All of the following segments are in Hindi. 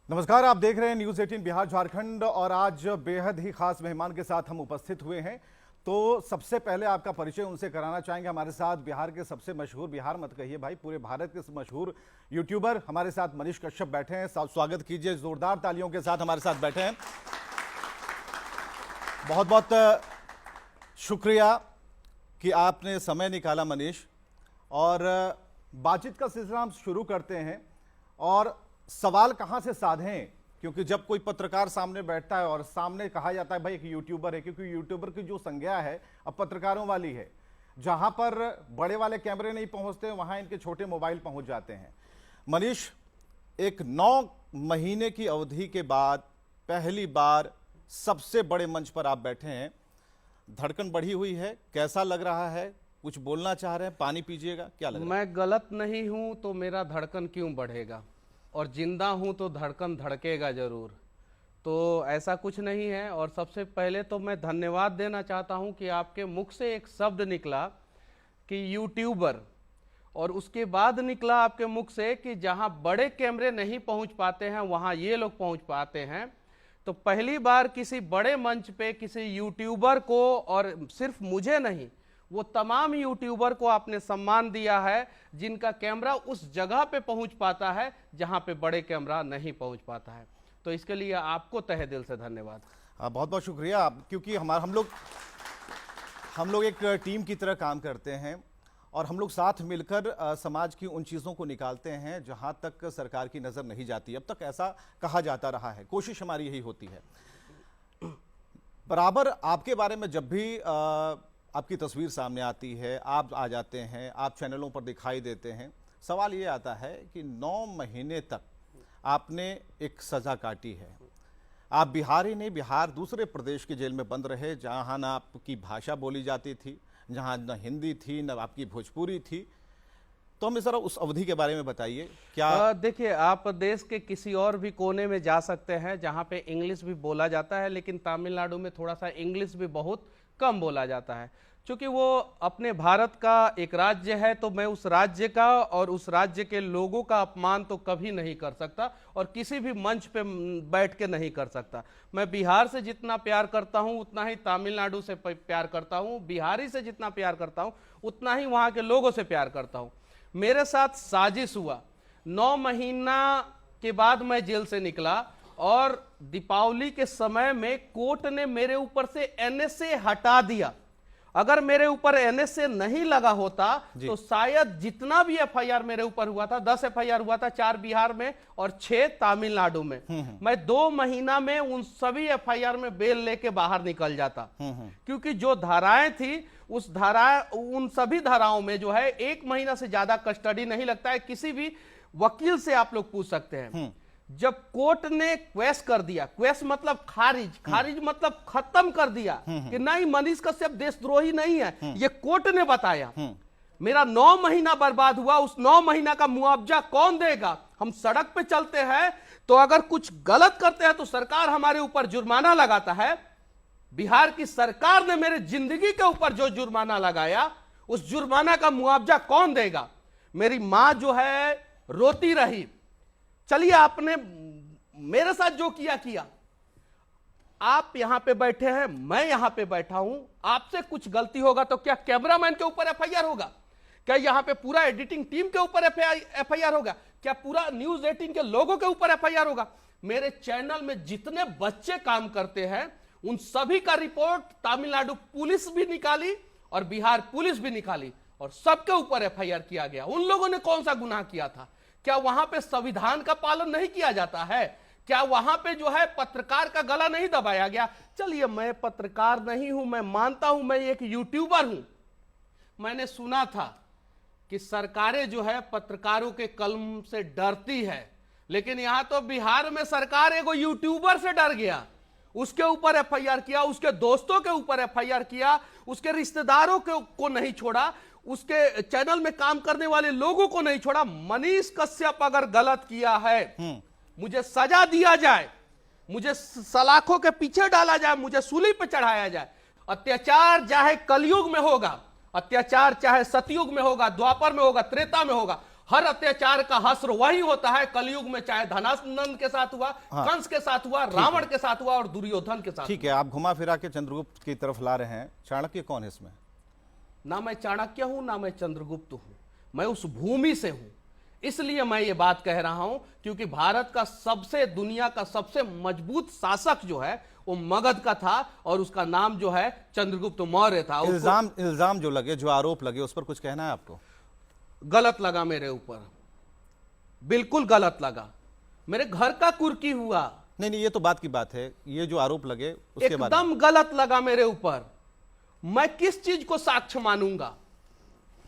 नमस्कार, आप देख रहे हैं न्यूज़ 18 बिहार झारखंड और आज बेहद ही खास मेहमान के साथ हम उपस्थित हुए हैं। तो सबसे पहले आपका परिचय उनसे कराना चाहेंगे। हमारे साथ बिहार के सबसे मशहूर, बिहार मत कहिए भाई, पूरे भारत के मशहूर यूट्यूबर हमारे साथ मनीष कश्यप बैठे हैं। स्वागत कीजिए, जोरदार तालियों के साथ हमारे साथ बैठे हैं। बहुत बहुत शुक्रिया कि आपने समय निकाला मनीष। और बातचीत का सिलसिला हम शुरू करते हैं। और सवाल कहां से साधें, क्योंकि जब कोई पत्रकार सामने बैठता है और सामने कहा जाता है भाई एक यूट्यूबर है, क्योंकि यूट्यूबर की जो संज्ञा है अब पत्रकारों वाली है। जहां पर बड़े वाले कैमरे नहीं पहुंचते वहां इनके छोटे मोबाइल पहुंच जाते हैं। मनीष, एक 9 महीने की अवधि के बाद पहली बार सबसे बड़े मंच पर आप बैठे हैं। धड़कन बढ़ी हुई है, कैसा लग रहा है? कुछ बोलना चाह रहे हैं? पानी पीजिएगा, क्या लग रहा है? मैं गलत नहीं हूं तो मेरा धड़कन क्यों बढ़ेगा, और जिंदा हूं तो धड़कन धड़केगा जरूर। तो ऐसा कुछ नहीं है। और सबसे पहले तो मैं धन्यवाद देना चाहता हूं कि आपके मुख से एक शब्द निकला कि यूट्यूबर, और उसके बाद निकला आपके मुख से कि जहां बड़े कैमरे नहीं पहुंच पाते हैं वहां ये लोग पहुंच पाते हैं। तो पहली बार किसी बड़े मंच पे किसी यूट्यूबर को, और सिर्फ मुझे नहीं, वो तमाम यूट्यूबर को आपने सम्मान दिया है जिनका कैमरा उस जगह पे पहुंच पाता है जहां पे बड़े कैमरा नहीं पहुंच पाता है। तो इसके लिए आपको तहे दिल से धन्यवाद। बहुत बहुत शुक्रिया, क्योंकि हम लोग एक टीम की तरह काम करते हैं और हम लोग साथ मिलकर समाज की उन चीज़ों को निकालते हैं जहां तक सरकार की नज़र नहीं जाती। अब तक ऐसा कहा जाता रहा है, कोशिश हमारी यही होती है। बराबर आपके बारे में जब भी आपकी तस्वीर सामने आती है, आप आ जाते हैं, आप चैनलों पर दिखाई देते हैं, सवाल ये आता है कि 9 महीने तक आपने एक सज़ा काटी है। आप बिहार ही नहीं, बिहार दूसरे प्रदेश के जेल में बंद रहे जहां ना आपकी भाषा बोली जाती थी, जहां न हिंदी थी न आपकी भोजपुरी थी। तो हमें ज़रा उस अवधि के बारे में बताइए। क्या देखिए, आप देश के किसी और भी कोने में जा सकते हैं जहां पे इंग्लिश भी बोला जाता है, लेकिन तमिलनाडु में थोड़ा सा इंग्लिश भी बहुत कम बोला जाता है। क्योंकि वो अपने भारत का एक राज्य है, तो मैं उस राज्य का और उस राज्य के लोगों का अपमान तो कभी नहीं कर सकता और किसी भी मंच पे बैठ के नहीं कर सकता। मैं बिहार से जितना प्यार करता हूं उतना ही तमिलनाडु से प्यार करता हूं, बिहारी से जितना प्यार करता हूं उतना ही वहां के लोगों से प्यार करता हूं। मेरे साथ साजिश हुआ, 9 महीना के बाद मैं जेल से निकला और दीपावली के समय में कोर्ट ने मेरे ऊपर से एनएसए हटा दिया। अगर मेरे ऊपर एनएसए नहीं लगा होता तो शायद जितना भी एफआईआर मेरे ऊपर हुआ था, 10 एफआईआर हुआ था, 4 बिहार में और 6 तमिलनाडु में, मैं 2 महीना में उन सभी एफआईआर में बेल लेके बाहर निकल जाता। क्योंकि जो धाराएं थी उन सभी धाराओं में जो है 1 महीना से ज्यादा कस्टडी नहीं लगता है। किसी भी वकील से आप लोग पूछ सकते हैं। जब कोर्ट ने क्वेश कर दिया, क्वेश मतलब खारिज मतलब खत्म कर दिया कि नहीं, मनीष कश्यप देशद्रोही नहीं है, ये कोर्ट ने बताया। मेरा 9 महीना बर्बाद हुआ। उस 9 महीना का मुआवजा कौन देगा? हम सड़क पे चलते हैं तो अगर कुछ गलत करते हैं तो सरकार हमारे ऊपर जुर्माना लगाता है। बिहार की सरकार ने मेरे जिंदगी के ऊपर जो जुर्माना लगाया, उस जुर्माना का मुआवजा कौन देगा? मेरी मां जो है रोती रही। चलिए, आपने मेरे साथ जो किया, आप यहां पे बैठे हैं, मैं यहां पे बैठा हूं, आपसे कुछ गलती होगा तो क्या कैमरामैन के ऊपर एफआईआर होगा? क्या यहां पे पूरा एडिटिंग टीम के ऊपर एफआईआर होगा? क्या पूरा न्यूज़ 18 के लोगों के ऊपर एफआईआर होगा? मेरे चैनल में जितने बच्चे काम करते हैं उन सभी का रिपोर्ट तमिलनाडु पुलिस भी निकाली और बिहार पुलिस भी निकाली और सबके ऊपर एफआईआर किया गया। उन लोगों ने कौन सा गुनाह किया था? क्या वहां पे संविधान का पालन नहीं किया जाता है? क्या वहां पे जो है पत्रकार का गला नहीं दबाया गया? चलिए, मैं पत्रकार नहीं हूं, मैं मानता हूं मैं एक यूट्यूबर हूं। मैंने सुना था कि सरकारें जो है पत्रकारों के कलम से डरती है, लेकिन यहां तो बिहार में सरकार एगो यूट्यूबर से डर गया, उसके ऊपर एफआईआर किया, उसके दोस्तों के ऊपर एफआईआर किया, उसके रिश्तेदारों को नहीं छोड़ा, उसके चैनल में काम करने वाले लोगों को नहीं छोड़ा। मनीष कश्यप अगर गलत किया है, मुझे सजा दिया जाए, मुझे सलाखों के पीछे डाला जाए, मुझे सूली पे चढ़ाया जाए। अत्याचार चाहे कलयुग में होगा, अत्याचार चाहे सतयुग में होगा, द्वापर में होगा, त्रेता में होगा, हर अत्याचार का हस्र वही होता है कलयुग में, चाहे धनानंद के साथ हुआ, कंस के साथ हुआ, रावण के साथ हुआ और दुर्योधन के साथ। ठीक है, आप घुमा फिरा के चंद्रगुप्त की तरफ ला रहे हैं। चाणक्य कौन है इसमें? ना मैं चाणक्य हूं ना मैं चंद्रगुप्त हूं, मैं उस भूमि से हूं। इसलिए मैं ये बात कह रहा हूं क्योंकि भारत का दुनिया का सबसे मजबूत शासक जो है वो मगध का था और उसका नाम जो है चंद्रगुप्त मौर्य था। इल्जाम जो लगे, जो आरोप लगे, उस पर कुछ कहना है आपको? गलत लगा मेरे ऊपर, बिल्कुल गलत लगा। मेरे घर का कुर्की हुआ। नहीं, ये तो बात की बात है, ये जो आरोप लगे उसके बाद एकदम गलत लगा मेरे ऊपर। मैं किस चीज को साक्ष्य मानूंगा?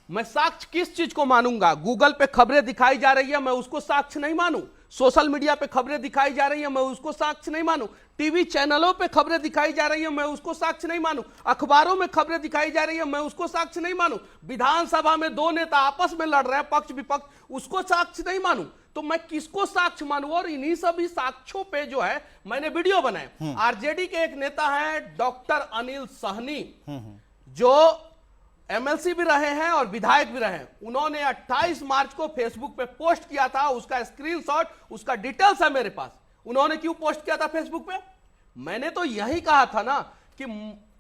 मैं साक्ष्य किस चीज को मानूंगा? गूगल पे खबरें दिखाई जा रही है, मैं उसको साक्ष्य नहीं मानूं। सोशल मीडिया पे खबरें दिखाई जा रही है, मैं उसको साक्ष्य नहीं मानूं। टीवी चैनलों पे खबरें दिखाई जा रही है, मैं उसको साक्ष्य नहीं मानूं। अखबारों में खबरें दिखाई जा रही है, मैं उसको साक्ष्य नहीं मानूं। विधानसभा में दो नेता आपस में लड़ रहे हैं, पक्ष विपक्ष, उसको साक्ष्य नहीं मानूं। तो मैं किसको साक्ष्य मानूं? और इन्हीं सभी साक्ष्यों पे जो है मैंने वीडियो बनाए। आरजेडी के एक नेता है डॉक्टर अनिल सहनी, जो एमएलसी भी रहे हैं और विधायक भी रहे हैं। उन्होंने 28 मार्च को फेसबुक पे पोस्ट किया था, उसका स्क्रीनशॉट, उसका डिटेल्स है मेरे पास। उन्होंने क्यों पोस्ट किया था फेसबुक पे? मैंने तो यही कहा था ना कि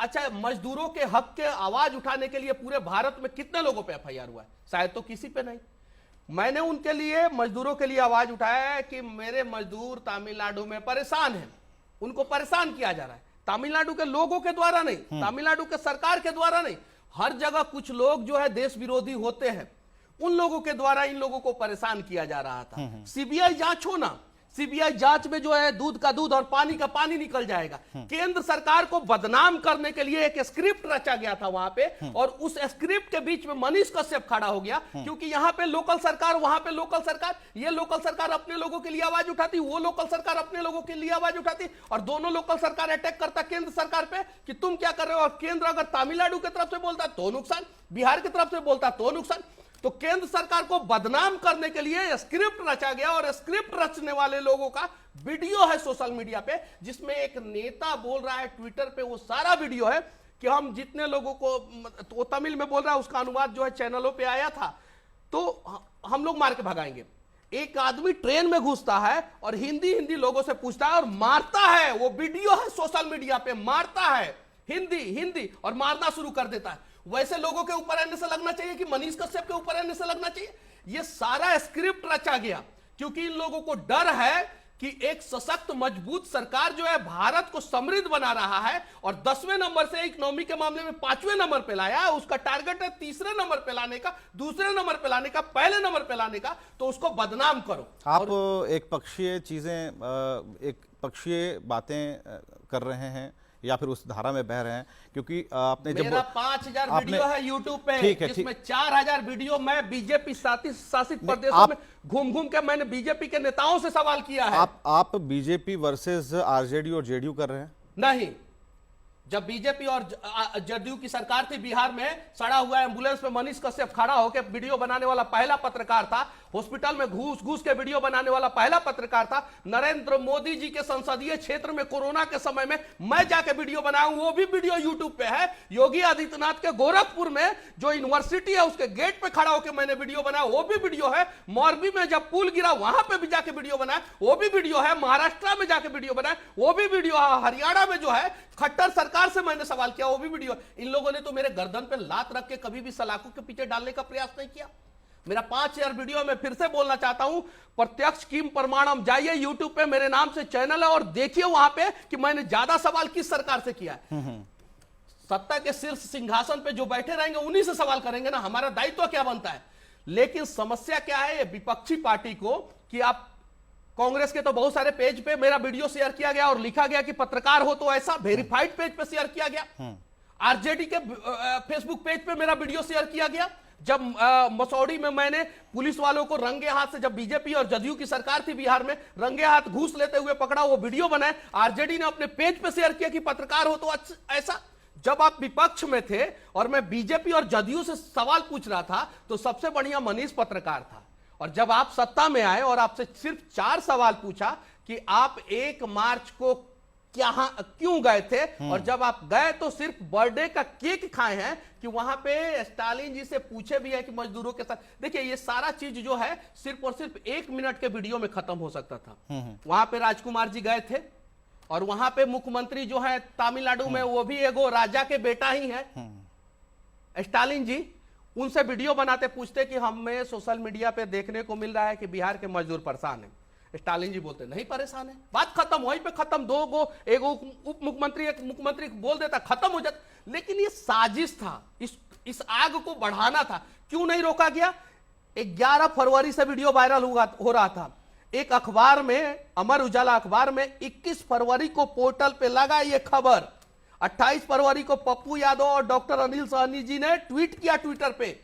अच्छा, मजदूरों के हक के आवाज उठाने के लिए पूरे भारत में कितने लोगों पे एफआईआर हुआ है? शायद तो किसी पे नहीं। मैंने उनके लिए, मजदूरों के लिए आवाज उठाया है कि मेरे मजदूर तमिलनाडु में परेशान हैं, उनको परेशान किया जा रहा है। तमिलनाडु के लोगों के द्वारा नहीं, तमिलनाडु के सरकार के द्वारा नहीं, हर जगह कुछ लोग जो है देश विरोधी होते हैं, उन लोगों के द्वारा इन लोगों को परेशान किया जा रहा था। सीबीआई जांच हो ना, सीबीआई जांच में जो है दूध का दूध और पानी का पानी निकल जाएगा। केंद्र सरकार को बदनाम करने के लिए एक स्क्रिप्ट रचा गया था वहां पे, और उस स्क्रिप्ट के बीच में मनीष कश्यप खड़ा हो गया, क्योंकि यहां पे लोकल सरकार, वहां पे लोकल सरकार, ये लोकल सरकार अपने लोगों के लिए आवाज उठाती, वो लोकल सरकार अपने लोगों के लिए आवाज उठाती, और दोनों लोकल सरकार अटैक करता केंद्र सरकार पे कि तुम क्या कर रहे हो। और केंद्र अगर तमिलनाडु की तरफ से बोलता तो नुकसान, बिहार की तरफ से बोलता तो नुकसान। तो केंद्र सरकार को बदनाम करने के लिए स्क्रिप्ट रचा गया, और स्क्रिप्ट रचने वाले लोगों का वीडियो है सोशल मीडिया पे, जिसमें एक नेता बोल रहा है ट्विटर पे, वो सारा वीडियो है कि हम जितने लोगों को, वो तमिल में बोल रहा है, उसका अनुवाद जो है चैनलों पे आया था, तो हम लोग मार के भगाएंगे। एक आदमी ट्रेन में घुसता है और हिंदी लोगों से पूछता है और मारता है। वो वीडियो है सोशल मीडिया पे, मारता है हिंदी और मारना शुरू कर देता है। वैसे लोगों के ऊपर ऐसे लगना चाहिए कि मनीष कश्यप के ऊपर ऐसे लगना चाहिए? ये सारा स्क्रिप्ट रचा गया क्योंकि इन लोगों को डर है कि एक सशक्त मजबूत सरकार जो है भारत को समृद्ध बना रहा है, और 10वें नंबर से इकोनॉमी के मामले में 5वें नंबर पे लाया है। उसका टारगेट है 3रे नंबर पे लाने का, 2रे नंबर पे लाने का, पहले नंबर पे लाने का। तो उसको बदनाम करो। आप एक पक्षीय चीजें, एक पक्षीय बातें कर रहे हैं या फिर उस धारा में बह रहे हैं? क्योंकि आपने जब मेरा 5000 वीडियो है यूट्यूब पे, जिसमें 4000 वीडियो मैं बीजेपी शासित प्रदेशों में घूम के मैंने बीजेपी के नेताओं से सवाल किया है। आप बीजेपी वर्सेस आरजेडी और जेडीयू कर रहे हैं? नहीं, जब बीजेपी और जदयू की सरकार थी बिहार में, सड़ा हुआ एम्बुलेंस में मनीष कश्यप खड़ा होकर वीडियो बनाने वाला पहला पत्रकार था। हॉस्पिटल में घूस के वीडियो बनाने वाला पहला पत्रकार था। नरेंद्र मोदी जी के संसदीय क्षेत्र में कोरोना के समय में मैं जाके वीडियो बनाऊं, वो भी वीडियो यूट्यूब पे है। योगी आदित्यनाथ के गोरखपुर में जो यूनिवर्सिटी है उसके गेट पे खड़ा होकर मैंने वीडियो बनाया, वो भी वीडियो है। मोरबी में जब पुल गिरा वहां पे भी जाके वीडियो बनाया, वो भी वीडियो है। महाराष्ट्र में जाके वीडियो बनाया, वो भी वीडियो है। हरियाणा में जो है खट्टर सरकार से मैंने सवाल किया, वो भी वीडियो। इन लोगों ने तो मेरे गर्दन पे लात रख के कभी भी सलाखों के पीछे डालने का प्रयास नहीं किया। मेरा 5000 वीडियो में फिर से बोलना चाहता हूं, प्रत्यक्ष किम प्रमाणम, जाइए यूट्यूब पे, मेरे नाम से चैनल है, और देखिए वहां पे कि मैंने ज्यादा सवाल किस सरकार से किया है। सत्ता के शीर्ष सिंहासन पे जो बैठे रहेंगे उन्हीं से सवाल करेंगे ना, हमारा दायित्व क्या बनता है। लेकिन समस्या क्या है विपक्षी पार्टी को कि आप कांग्रेस के तो बहुत सारे पेज पे मेरा वीडियो शेयर किया गया और लिखा गया कि पत्रकार हो तो ऐसा, वेरीफाइड पेज पे शेयर किया गया। आरजेडी के फेसबुक पेज पे मेरा वीडियो शेयर किया गया। जब मसौड़ी में मैंने पुलिस वालों को रंगे हाथ से, जब बीजेपी और जदयू की सरकार थी बिहार में, रंगे हाथ घूस लेते हुए पकड़ा, वो वीडियो बनाए, आरजेडी ने अपने पेज पे शेयर किया कि पत्रकार हो तो ऐसा। जब आप विपक्ष में थे और मैं बीजेपी और जदयू से सवाल पूछ रहा था तो सबसे बढ़िया मनीष पत्रकार था। और जब आप सत्ता में आए और आपसे सिर्फ 4 सवाल पूछा कि आप 1 मार्च को क्यों गए थे, और जब आप गए तो सिर्फ बर्थडे का केक खाए हैं कि वहां पे स्टालिन जी से पूछे भी है कि मजदूरों के साथ। देखिए ये सारा चीज जो है सिर्फ और सिर्फ 1 मिनट के वीडियो में खत्म हो सकता था। वहां पे राजकुमार जी गए थे और वहां पे मुख्यमंत्री जो है तमिलनाडु में वो भी एगो राजा के बेटा ही है स्टालिन जी, उनसे वीडियो बनाते पूछते कि हमें सोशल मीडिया पे देखने को मिल रहा है कि बिहार के मजदूर परेशान हैं। स्टालिन जी बोलते नहीं परेशान है, बात खत्म, वहीं पे खत्म। एक उप मुख्यमंत्री एक मुख्यमंत्री बोल देता, खत्म हो जाता। लेकिन ये साजिश था, इस आग को बढ़ाना था। क्यों नहीं रोका गया? 11 फरवरी से वीडियो वायरल हो रहा था। एक अखबार में, अमर उजाला अखबार में 21 फरवरी को पोर्टल पे लगा ये खबर। 28 फरवरी को पप्पू यादव और डॉक्टर अनिल सहनी जी ने ट्वीट किया ट्विटर पे।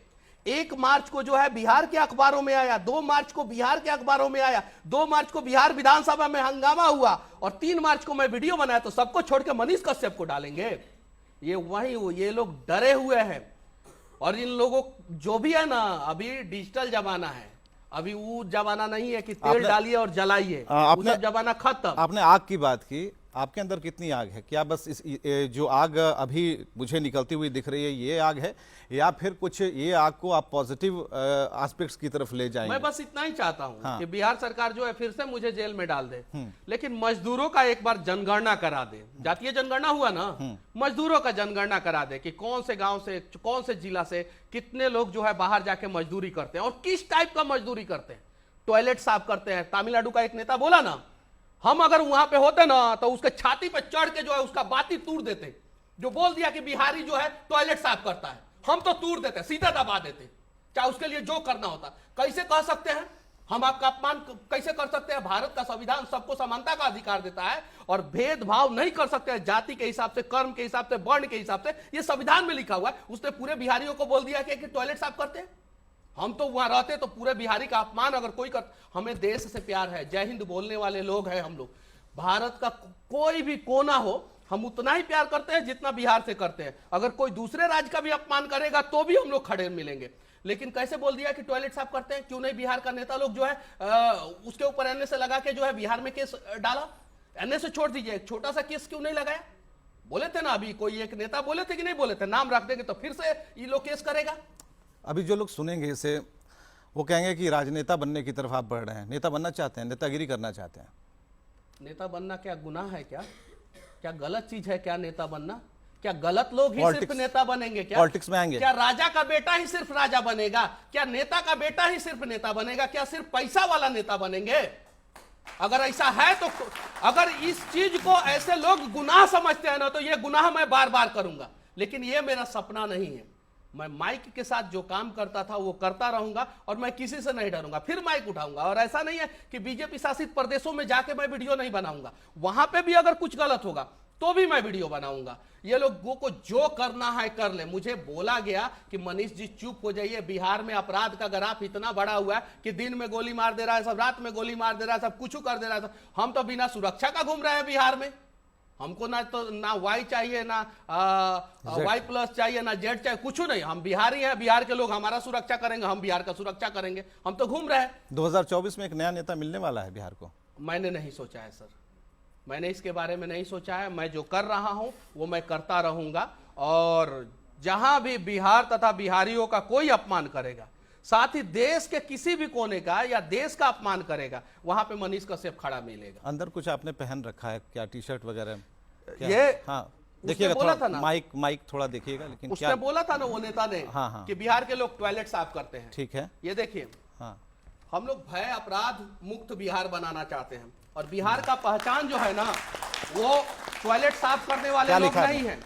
1 मार्च को जो है बिहार के अखबारों में आया, 2 मार्च को बिहार के अखबारों में आया, 2 मार्च को बिहार विधानसभा में हंगामा हुआ, और 3 मार्च को मैं वीडियो बनाया। तो सबको छोड़ के मनीष कश्यप को डालेंगे? ये लोग डरे हुए हैं। और इन लोगों जो भी है ना, अभी डिजिटल जमाना है, अभी वो जमाना नहीं है कि तेल डालिए और जलाइए, वो सब जमाना खत्म। आपने आग की बात की, आपके अंदर कितनी आग है? क्या बस जो आग अभी मुझे निकलती हुई दिख रही है ये आग है, या फिर कुछ ये आग को आप पॉजिटिव एस्पेक्ट्स की तरफ ले जाएंगे? मैं बस इतना ही चाहता हूं कि बिहार सरकार जो है फिर से मुझे जेल में डाल दे, लेकिन मजदूरों का एक बार जनगणना करा दे। जातीय जनगणना हुआ ना, मजदूरों का जनगणना करा दे कि कौन से गांव से, कौन से जिला से कितने लोग जो है बाहर जाके मजदूरी करते हैं और किस टाइप का मजदूरी करते हैं। टॉयलेट साफ करते हैं। तमिलनाडु का एक नेता बोला ना, हम अगर वहां पे होते ना तो उसके छाती पे चढ़ के जो है उसका बाती तोड़ देते। जो बोल दिया कि बिहारी जो है टॉयलेट साफ करता है, हम तो तोड़ देते, सीधा दबा देते, चाहे उसके लिए जो करना होता। कैसे कह सकते हैं हम आपका अपमान? कैसे कर सकते हैं? भारत का संविधान सबको समानता का अधिकार देता है और भेदभाव नहीं कर सकते हैं जाति के हिसाब से, कर्म के हिसाब से, वर्ण के हिसाब से। ये संविधान में लिखा हुआ है। उसने पूरे बिहारियों को बोल दिया कि टॉयलेट साफ करते हैं। हम तो वहां रहते तो पूरे बिहारी का अपमान अगर कोई कर। हमें देश से प्यार है, जय हिंद बोलने वाले लोग हैं हम लोग। भारत का कोई भी कोना हो हम उतना ही प्यार करते हैं जितना बिहार से करते हैं। अगर कोई दूसरे राज्य का भी अपमान करेगा तो भी हम लोग खड़े मिलेंगे। लेकिन कैसे बोल दिया कि टॉयलेट साफ करते हैं? क्यों नहीं बिहार का नेता लोग जो है उसके ऊपर एनए से लगा के जो है बिहार में केस डाला? एनए से छोड़ दीजिए, एक छोटा सा केस क्यों नहीं लगाया? बोले थे ना, अभी कोई एक नेता बोले थे कि नहीं बोले थे, नाम रख देंगे तो फिर से ये लोग केस करेगा। अभी जो लोग सुनेंगे इसे वो कहेंगे कि राजनेता बनने की तरफ आप बढ़ रहे हैं, नेता बनना चाहते हैं, नेतागिरी करना चाहते हैं। नेता बनना क्या गुनाह है? क्या गलत चीज है? क्या नेता बनना? क्या गलत लोग ही सिर्फ नेता बनेंगे? क्या पॉलिटिक्स में आएंगे? क्या राजा का बेटा ही सिर्फ राजा बनेगा? क्या नेता का बेटा ही सिर्फ नेता बनेगा? क्या सिर्फ पैसा वाला नेता बनेंगे? अगर ऐसा है तो, अगर इस चीज को ऐसे लोग गुनाह समझते हैं ना, तो ये गुनाह मैं बार बार करूंगा। लेकिन ये मेरा सपना नहीं है। मैं माइक के साथ जो काम करता था वो करता रहूंगा और मैं किसी से नहीं डरूंगा। फिर माइक उठाऊंगा। और ऐसा नहीं है कि बीजेपी शासित प्रदेशों में जाके मैं वीडियो नहीं बनाऊंगा, वहां पे भी अगर कुछ गलत होगा तो भी मैं वीडियो बनाऊंगा। ये लोगों को जो करना है कर ले। मुझे बोला गया कि मनीष जी चुप हो जाइए, बिहार में अपराध का ग्राफ इतना बड़ा हुआ है कि दिन में गोली मार दे रहा है सब, रात में गोली मार दे रहा है सब, कुछ कर दे रहा है। हम तो बिना सुरक्षा का घूम रहे हैं बिहार में। हमको ना वाई चाहिए, ना वाई प्लस चाहिए, ना जेड चाहिए, कुछ नहीं। हम बिहारी हैं, बिहार के लोग हमारा सुरक्षा करेंगे, हम बिहार का सुरक्षा करेंगे। हम तो घूम रहे हैं। 2024 में एक नया नेता मिलने वाला है बिहार को। मैंने नहीं सोचा है सर, मैंने इसके बारे में नहीं सोचा है। मैं जो कर रहा हूं वो मैं करता रहूंगा। और जहां भी बिहार तथा बिहारियों का कोई अपमान करेगा, साथ ही देश के किसी भी कोने का या देश का अपमान करेगा, वहां पे मनीष कश्यप खड़ा मिलेगा। अंदर कुछ आपने पहन रखा है क्या? टी शर्ट वगैरह? ये हाँ देखिएगा, बोला थोड़ा था ना, माइक थोड़ा देखिएगा। लेकिन उसने क्या बोला था ना वो नेता ने, हाँ। कि बिहार के लोग टॉयलेट साफ करते हैं। ठीक है, ये देखिए, हाँ, हम लोग भय अपराध मुक्त बिहार बनाना चाहते हैं। और बिहार का पहचान जो है ना, वो टॉयलेट साफ करने वाले लोग नहीं है।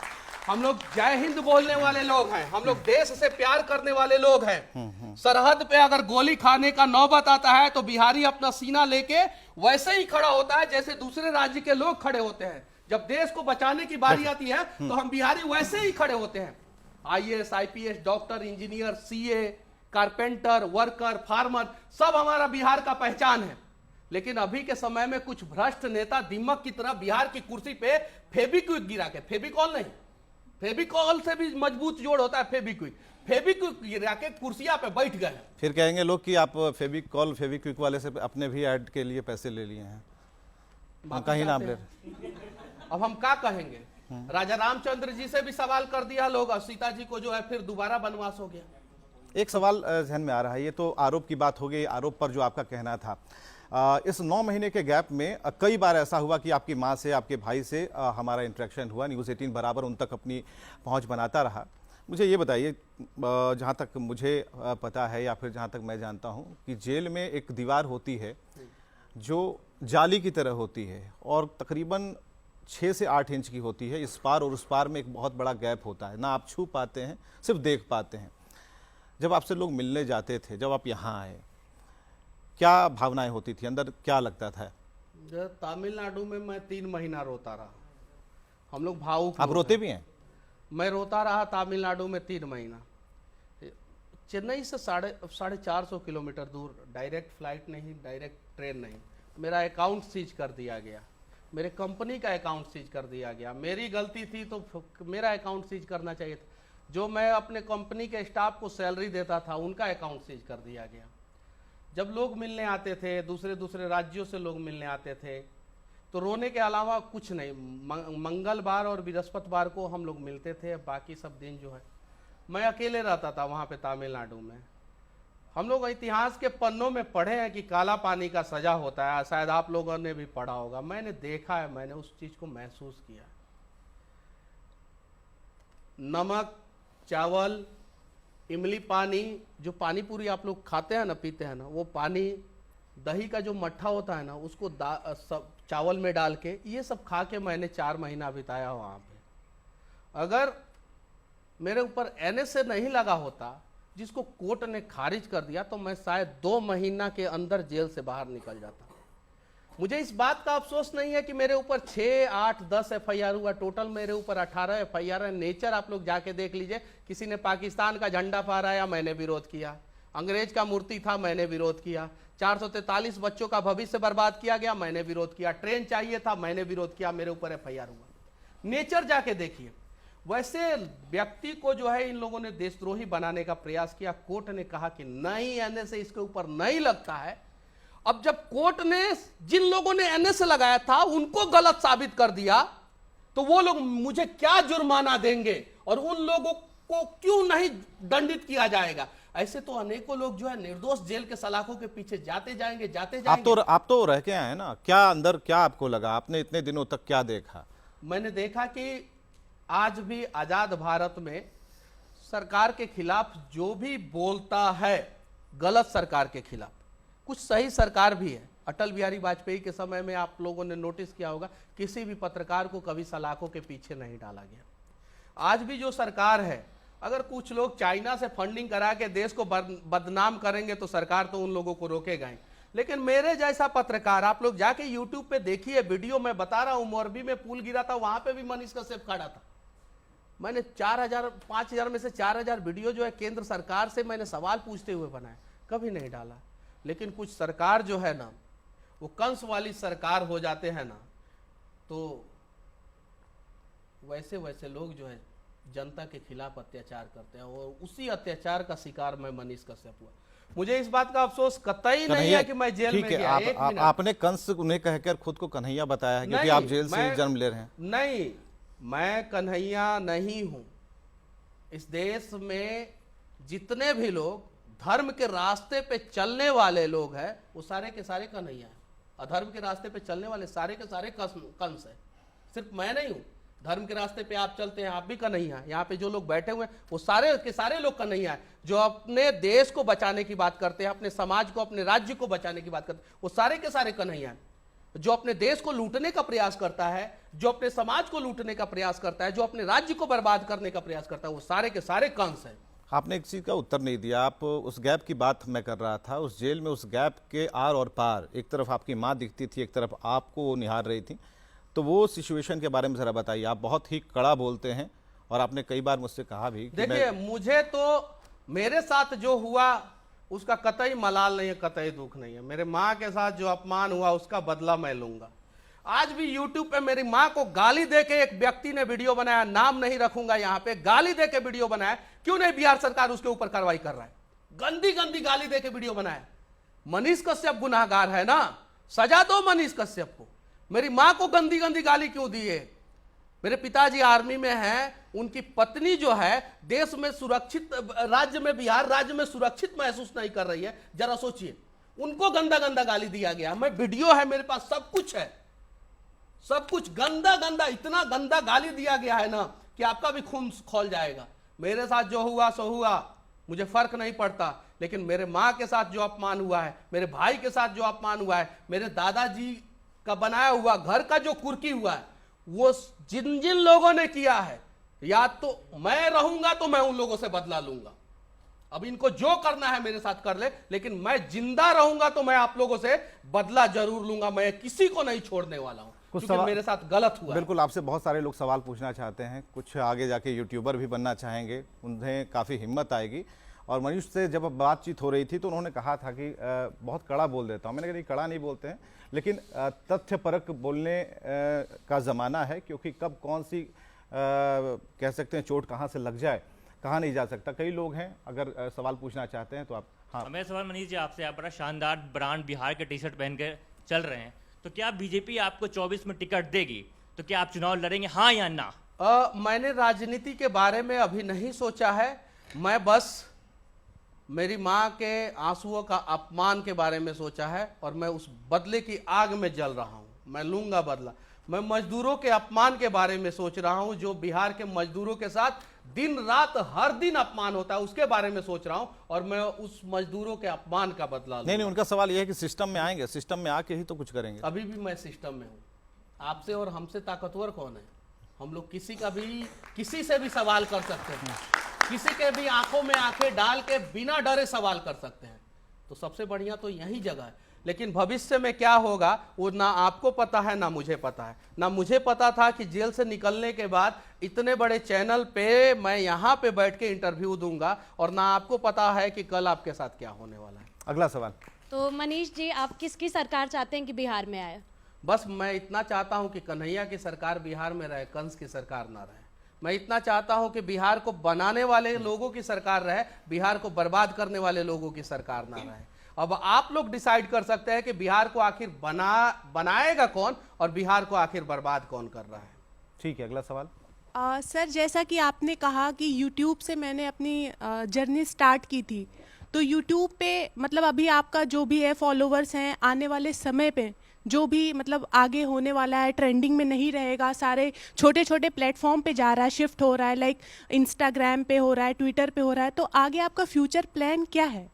हम लोग जय हिंद बोलने वाले लोग हैं। हम लोग देश से प्यार करने वाले लोग हैं। सरहद पे अगर गोली खाने का नौबत आता है तो बिहारी अपना सीना लेके वैसे ही खड़ा होता है जैसे दूसरे राज्य के लोग खड़े होते हैं। जब देश को बचाने की बारी आती है तो हम बिहारी वैसे ही खड़े होते हैं। IAS, IPS, doctor, engineer, CA, carpenter, worker, farmer, सब हमारा बिहार का पहचान है। लेकिन अभी के समय में कुछ भ्रष्ट नेता दीमक की तरह बिहार की कुर्सी पे फेविक्विक गिरा के, फेविकॉल नहीं, फेविकॉल से भी मजबूत जोड़ होता है फेविक्विक गिरा के कुर्सियां पे बैठ गए। फिर कहेंगे लोग कि आप फेविक्विक वाले से अपने भी ऐड के लिए पैसे ले लिए हैं। कहीं नाम ले रहे अब हम क्या कहेंगे? राजा रामचंद्र जी से भी सवाल कर दिया लोग, और सीता जी को जो है फिर दोबारा वनवास हो गया। एक सवाल जहन में आ रहा है, ये तो आरोप की बात हो गई, आरोप पर जो आपका कहना था, इस 9 महीने के गैप में कई बार ऐसा हुआ कि आपकी माँ से, आपके भाई से हमारा इंटरेक्शन हुआ, न्यूज़ 18 बराबर उन तक अपनी पहुँच बनाता रहा। मुझे ये बताइए, जहाँ तक मुझे पता है या फिर जहाँ तक मैं जानता हूँ कि जेल में एक दीवार होती है जो जाली की तरह होती है और तकरीबन 6 से 8 इंच की होती है। इस पार और उस पार में एक बहुत बड़ा गैप होता है, ना आप छू पाते हैं, सिर्फ देख पाते हैं। जब आपसे लोग मिलने जाते थे, जब आप यहाँ आए, क्या भावनाएं होती थी अंदर, क्या लगता था? तमिलनाडु में मैं 3 महीना रोता रहा। हम लोग भावुक। आप रोते भी हैं? मैं रोता रहा तमिलनाडु में 3 महीना। चेन्नई से 450 किलोमीटर दूर, डायरेक्ट फ्लाइट नहीं, डायरेक्ट ट्रेन नहीं। मेरा अकाउंट सीज कर दिया गया, मेरे कंपनी का अकाउंट सीज कर दिया गया। मेरी गलती थी तो मेरा अकाउंट सीज करना चाहिए था। जो मैं अपने कंपनी के स्टाफ को सैलरी देता था उनका अकाउंट सीज कर दिया गया। जब लोग मिलने आते थे, दूसरे दूसरे राज्यों से लोग मिलने आते थे, तो रोने के अलावा कुछ नहीं। मंगलवार और बृहस्पतिवार को हम लोग मिलते थे, बाकी सब दिन जो है मैं अकेले रहता था वहाँ पे तमिलनाडु में। हम लोग इतिहास के पन्नों में पढ़े हैं कि काला पानी का सजा होता है, शायद आप लोगों ने भी पढ़ा होगा। मैंने देखा है, मैंने उस चीज को महसूस किया। नमक, चावल, इमली पानी, जो पानी पूरी आप लोग खाते हैं ना, पीते हैं ना, वो पानी, दही का जो मट्ठा होता है ना, उसको सब चावल में डाल के, ये सब खा के मैंने 4 महीना बिताया वहाँ पे। अगर मेरे ऊपर NSA नहीं लगा होता, जिसको कोर्ट ने खारिज कर दिया, तो मैं शायद 2 महीना के अंदर जेल से बाहर निकल जाता। मुझे इस बात का अफसोस नहीं है कि मेरे ऊपर 6, 8, 10 FIR हुआ। टोटल मेरे ऊपर 18 FIR है। नेचर आप लोग जाके देख लीजिए। किसी ने पाकिस्तान का झंडा फहराया, मैंने विरोध किया। अंग्रेज का मूर्ति था, मैंने विरोध किया। 443 बच्चों का भविष्य बर्बाद किया गया, मैंने विरोध किया। ट्रेन चाहिए था, मैंने विरोध किया, मेरे ऊपर FIR हुआ। नेचर जाके देखिए। वैसे व्यक्ति को जो है इन लोगों ने देशद्रोही बनाने का प्रयास किया। कोर्ट ने कहा कि नहीं, NSA इसके ऊपर नहीं लगता है। अब जब कोर्ट ने जिन लोगों ने NSA लगाया था उनको गलत साबित कर दिया, तो वो लोग मुझे क्या जुर्माना देंगे और उन लोगों को क्यों नहीं दंडित किया जाएगा? ऐसे तो अनेकों लोग जो है निर्दोष जेल के सलाखों के पीछे जाते जाएंगे, जाते जाएंगे। आप तो रह के आए ना, क्या अंदर क्या आपको लगा? आपने इतने दिनों तक क्या देखा? मैंने देखा कि आज भी आजाद भारत में सरकार के खिलाफ जो भी बोलता है, गलत सरकार के खिलाफ, कुछ सही सरकार भी है। अटल बिहारी वाजपेयी के समय में आप लोगों ने नोटिस किया होगा, किसी भी पत्रकार को कभी सलाखों के पीछे नहीं डाला गया। आज भी जो सरकार है, अगर कुछ लोग चाइना से फंडिंग करा के देश को बदनाम करेंगे तो सरकार तो उन लोगों को रोकेगा ही। लेकिन मेरे जैसा पत्रकार, आप लोग जाके यूट्यूब पे देखिए वीडियो, मैं बता रहा हूं, मोरबी में पुल गिरा था, वहां पे भी मनीष कश्यप खड़ा था। मैंने 5,000 में से 4,000 वीडियो जो है केंद्र सरकार से मैंने सवाल पूछते हुए बनाया, कभी नहीं डाला। लेकिन कुछ सरकार जो है ना, वो कंस वाली सरकार हो जाते हैं ना, तो वैसे वैसे लोग जो है जनता के खिलाफ अत्याचार करते हैं, और उसी अत्याचार का शिकार मैं मनीष कश्यप हुआ। मुझे इस बात का अफसोस कतई नहीं है कि मैं जेल में गया। आपने कंस उन्हें कहकर खुद को कन्हैया बताया है, क्योंकि आप जेल से जन्म ले रहे हैं। नहीं, मैं कन्हैया नहीं हूं। इस देश में जितने भी लोग धर्म के रास्ते पे चलने वाले लोग हैं, वो सारे के सारे कन्हैया हैं। अधर्म के रास्ते पे चलने वाले सारे के सारे कंस हैं। सिर्फ मैं नहीं हूं। धर्म के रास्ते पे आप चलते हैं, आप भी कन्हैया। यहाँ पे जो लोग बैठे हुए हैं वो सारे के सारे लोग कन्हैया हैं। जो अपने देश को बचाने की बात करते हैं, अपने समाज को, अपने राज्य को बचाने की बात करते हैं, वो सारे के सारे कन्हैया हैं। जो अपने देश को लूटने का प्रयास करता है, जो अपने समाज को लूटने का प्रयास करता है, जो अपने राज्य को बर्बाद करने का प्रयास करता है, वो सारे के सारे कंस हैं। आपने एक चीज का उत्तर नहीं दिया। आप उस गैप की बात मैं कर रहा था, उस जेल में उस गैप के आर और पार, एक तरफ आपकी माँ दिखती थी, एक तरफ आपको वो निहार रही थी, तो वो सिचुएशन के बारे में जरा बताइए। आप बहुत ही कड़ा बोलते हैं और आपने कई बार मुझसे कहा भी। देखिए, मुझे तो मेरे साथ जो हुआ उसका कतई मलाल नहीं है, कतई दुख नहीं है। मेरे माँ के साथ जो अपमान हुआ उसका बदला मैं लूंगा। आज भी YouTube पे मेरी माँ को गाली देके एक व्यक्ति ने वीडियो बनाया, नाम नहीं रखूंगा यहाँ पे, गाली देके वीडियो बनाया। क्यों नहीं बिहार सरकार उसके ऊपर कार्रवाई कर रहा है? गंदी गंदी गाली देके वीडियो बनाया। मनीष कश्यप गुनाहगार है ना, सजा दो मनीष कश्यप को। मेरी माँ को गंदी गंदी गाली क्यों दी है? मेरे पिताजी आर्मी में हैं, उनकी पत्नी जो है देश में सुरक्षित, राज्य में, बिहार राज्य में सुरक्षित महसूस नहीं कर रही है। जरा सोचिए, उनको गंदा गंदा गाली दिया गया। मैं वीडियो है मेरे पास, सब कुछ है, सब कुछ गंदा गंदा, इतना गंदा गाली दिया गया है ना कि आपका भी खून खौल जाएगा। मेरे साथ जो हुआ सो हुआ, मुझे फर्क नहीं पड़ता, लेकिन मेरे माँ के साथ जो अपमान हुआ है, मेरे भाई के साथ जो अपमान हुआ है, मेरे दादाजी का बनाया हुआ घर का जो कुर्की हुआ है, वो जिन जिन लोगों ने किया है, या तो मैं रहूंगा तो मैं उन लोगों से बदला लूंगा। अब इनको जो करना है मेरे साथ कर ले, लेकिन मैं जिंदा रहूंगा तो मैं आप लोगों से बदला जरूर लूंगा। मैं किसी को नहीं छोड़ने वाला हूं, क्योंकि मेरे साथ गलत हुआ। बिल्कुल, आपसे बहुत सारे लोग सवाल पूछना चाहते हैं, कुछ आगे जाके यूट्यूबर भी बनना चाहेंगे, उन्हें काफ़ी हिम्मत आएगी। और मनीष से जब बातचीत हो रही थी तो उन्होंने कहा था कि बहुत कड़ा बोल देता हूँ। मैंने कहा नहीं, कड़ा नहीं बोलते हैं, लेकिन तथ्यपरक बोलने का ज़माना है, क्योंकि कब कौन सी कह सकते हैं चोट कहाँ से लग जाए, कहाँ नहीं जा सकता। कई लोग हैं, अगर सवाल पूछना चाहते हैं तो आप। हाँ, मेरा सवाल मनीष जी आपसे, आप बड़ा शानदार ब्रांड बिहार के टी शर्ट पहन के चल रहे हैं, तो क्या बीजेपी आपको 24 में टिकट देगी? तो क्या आप चुनाव लड़ेंगे, हाँ या ना? मैंने राजनीति के बारे में अभी नहीं सोचा है। मैं बस मेरी माँ के आंसुओं का अपमान के बारे में सोचा है, और मैं उस बदले की आग में जल रहा हूँ। मैं लूंगा बदला। मैं मजदूरों के अपमान के बारे में सोच रहा हूँ, जो बिहार के मजदूरों के साथ दिन रात हर दिन अपमान होता है, उसके बारे में सोच रहा हूँ, और मैं उस मजदूरों के अपमान का बदला लूंगा। नहीं, उनका सवाल यह है कि सिस्टम में आएंगे, सिस्टम में आके ही तो कुछ करेंगे। अभी भी मैं सिस्टम में हूँ। आपसे और हमसे ताकतवर कौन है? हम लोग किसी से भी सवाल कर सकते हैं, किसी के भी आंखों में आंखें डाल के बिना डरे सवाल कर सकते हैं। तो सबसे बढ़िया तो यही जगह है। लेकिन भविष्य में क्या होगा वो ना आपको पता है, ना मुझे पता है। ना मुझे पता था कि जेल से निकलने के बाद इतने बड़े चैनल पे मैं यहाँ पे बैठ के इंटरव्यू दूंगा, और ना आपको पता है कि कल आपके साथ क्या होने वाला है। अगला सवाल। तो मनीष जी, आप किसकी सरकार चाहते हैं कि बिहार में आए? बस मैं इतना चाहता हूं कि कन्हैया की सरकार बिहार में रहे, कंस की सरकार ना रहे। मैं इतना चाहता हूं कि बिहार को बनाने वाले लोगों की सरकार रहे, बिहार को बर्बाद करने वाले लोगों की सरकार ना रहे। अब आप लोग डिसाइड कर सकते हैं कि बिहार को आखिर बनाएगा कौन, और बिहार को आखिर बर्बाद कौन कर रहा है। ठीक है, अगला सवाल। सर, जैसा कि आपने कहा कि YouTube से मैंने अपनी जर्नी स्टार्ट की थी, तो YouTube पे मतलब अभी आपका जो भी है फॉलोवर्स हैं, आने वाले समय पे जो भी मतलब आगे होने वाला है, ट्रेंडिंग में नहीं रहेगा, सारे छोटे छोटे प्लेटफॉर्म पे जा रहा है, शिफ्ट हो रहा है, लाइक इंस्टाग्राम पे हो रहा है, ट्विटर पे हो रहा है, तो आगे आपका फ्यूचर प्लान क्या है?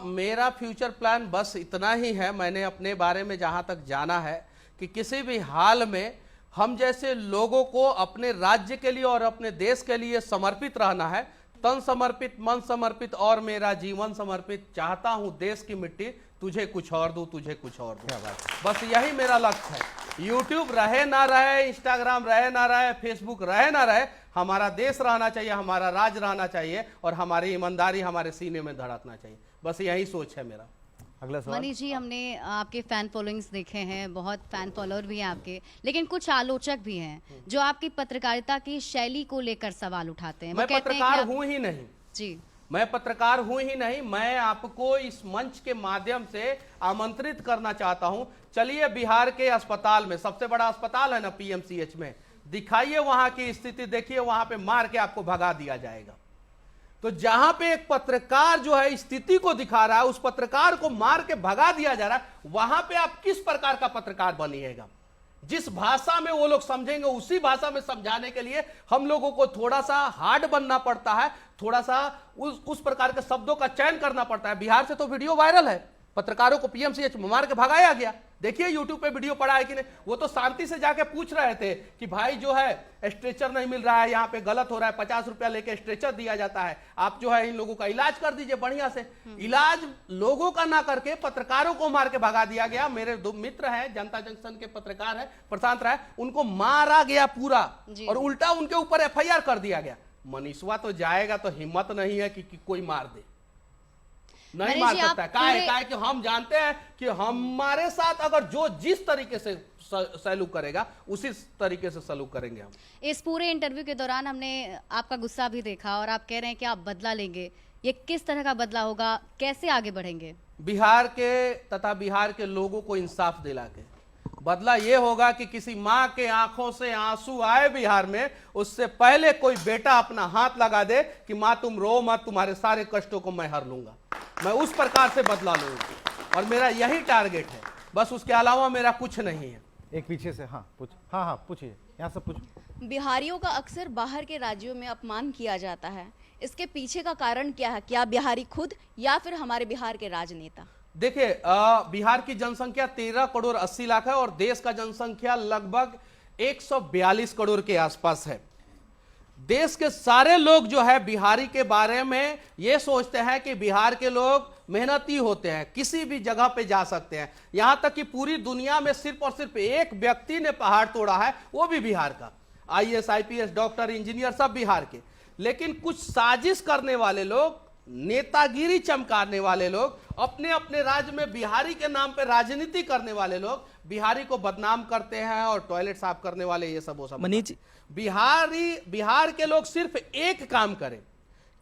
मेरा फ्यूचर प्लान बस इतना ही है। मैंने अपने बारे में जहां तक जाना है कि किसी भी हाल में हम जैसे लोगों को अपने राज्य के लिए और अपने देश के लिए समर्पित रहना है। तन समर्पित, मन समर्पित और मेरा जीवन समर्पित। चाहता हूं देश की मिट्टी तुझे कुछ और दूं, तुझे कुछ और दूं। बस यही मेरा लक्ष्य है। यूट्यूब रहे ना रहे, इंस्टाग्राम रहे ना रहे, फेसबुक रहे ना रहे, हमारा देश रहना चाहिए, हमारा राज रहना चाहिए, और हमारी ईमानदारी हमारे सीने में धड़कना चाहिए। बस यही सोच है मेरा। अगला सवाल। मनीष जी, हमने आपके फैन फॉलोइंग्स देखे हैं, बहुत फैन फॉलोअर भी हैं आपके, लेकिन कुछ आलोचक भी हैं जो आपकी पत्रकारिता की शैली को लेकर सवाल उठाते हैं। मैं पत्रकार हूं ही नहीं जी, मैं पत्रकार हूं ही नहीं। मैं आपको इस मंच के माध्यम से आमंत्रित करना चाहता हूं, चलिए बिहार के अस्पताल में, सबसे बड़ा अस्पताल है ना पीएमसीएच में, दिखाइए वहां की स्थिति, देखिए वहां पे मार के आपको भगा दिया जाएगा। तो जहां पे एक पत्रकार जो है स्थिति को दिखा रहा है, उस पत्रकार को मार के भगा दिया जा रहा है, वहां पे आप किस प्रकार का पत्रकार बनिएगा? जिस भाषा में वो लोग समझेंगे उसी भाषा में समझाने के लिए हम लोगों को थोड़ा सा हार्ड बनना पड़ता है, थोड़ा सा उस प्रकार के शब्दों का चयन करना पड़ता है। बिहार से तो वीडियो वायरल है, पत्रकारों को पीएमसीएच में मार के भगाया गया। देखिए यूट्यूब पे वीडियो पड़ा है कि नहीं। वो तो शांति से जाके पूछ रहे थे कि भाई जो है स्ट्रेचर नहीं मिल रहा है, यहाँ पे गलत हो रहा है, 50 रुपया लेके स्ट्रेचर दिया जाता है, आप जो है इन लोगों का इलाज कर दीजिए बढ़िया से। इलाज लोगों का ना करके पत्रकारों को मार के भगा दिया गया। मेरे दो मित्र हैं, जनता जंक्शन के पत्रकार है प्रशांत राय, उनको मारा गया पूरा, और उल्टा उनके ऊपर एफआईआर कर दिया गया। मनीषवा तो जाएगा तो हिम्मत नहीं है कि कोई मार दे, नहीं मार सकता है। काहे कि हम जानते हैं कि हमारे साथ अगर जो जिस तरीके से सलूक करेगा उसी तरीके से सलूक करेंगे हम। इस पूरे इंटरव्यू के दौरान हमने आपका गुस्सा भी देखा, और आप कह रहे हैं कि आप बदला लेंगे। ये किस तरह का बदला होगा, कैसे आगे बढ़ेंगे? बिहार के तथा बिहार के लोगों को इंसाफ दिला के, बदला ये होगा कि किसी माँ के आंखों से आंसू आए बिहार में, उससे पहले कोई बेटा अपना हाथ लगा दे कि माँ तुम रो मत, तुम्हारे सारे कष्टों को मैं हर लूंगा। मैं उस प्रकार से बदला लूंगा और मेरा यही टारगेट है, बस उसके अलावा मेरा कुछ नहीं है। एक पीछे से, हाँ हाँ पूछिए, यहाँ से पूछो। बिहारियों का अक्सर बाहर के राज्यों में अपमान किया जाता है, इसके पीछे का कारण क्या है? क्या बिहारी खुद या फिर हमारे बिहार के राजनेता? देखिए, बिहार की जनसंख्या 13 करोड़ 80 लाख है और देश का जनसंख्या लगभग 142 करोड़ के आसपास है। देश के सारे लोग जो है बिहारी के बारे में ये सोचते हैं कि बिहार के लोग मेहनती होते हैं, किसी भी जगह पे जा सकते हैं। यहां तक कि पूरी दुनिया में सिर्फ और सिर्फ एक व्यक्ति ने पहाड़ तोड़ा है, वो भी बिहार का। IAS, IPS, डॉक्टर, इंजीनियर सब बिहार के। लेकिन कुछ साजिश करने वाले लोग, नेतागिरी चमकाने वाले लोग, अपने अपने राज्य में बिहारी के नाम पे राजनीति करने वाले लोग बिहारी को बदनाम करते हैं और टॉयलेट साफ करने वाले ये सब वो सब। मनीष, बिहार के लोग सिर्फ एक काम करें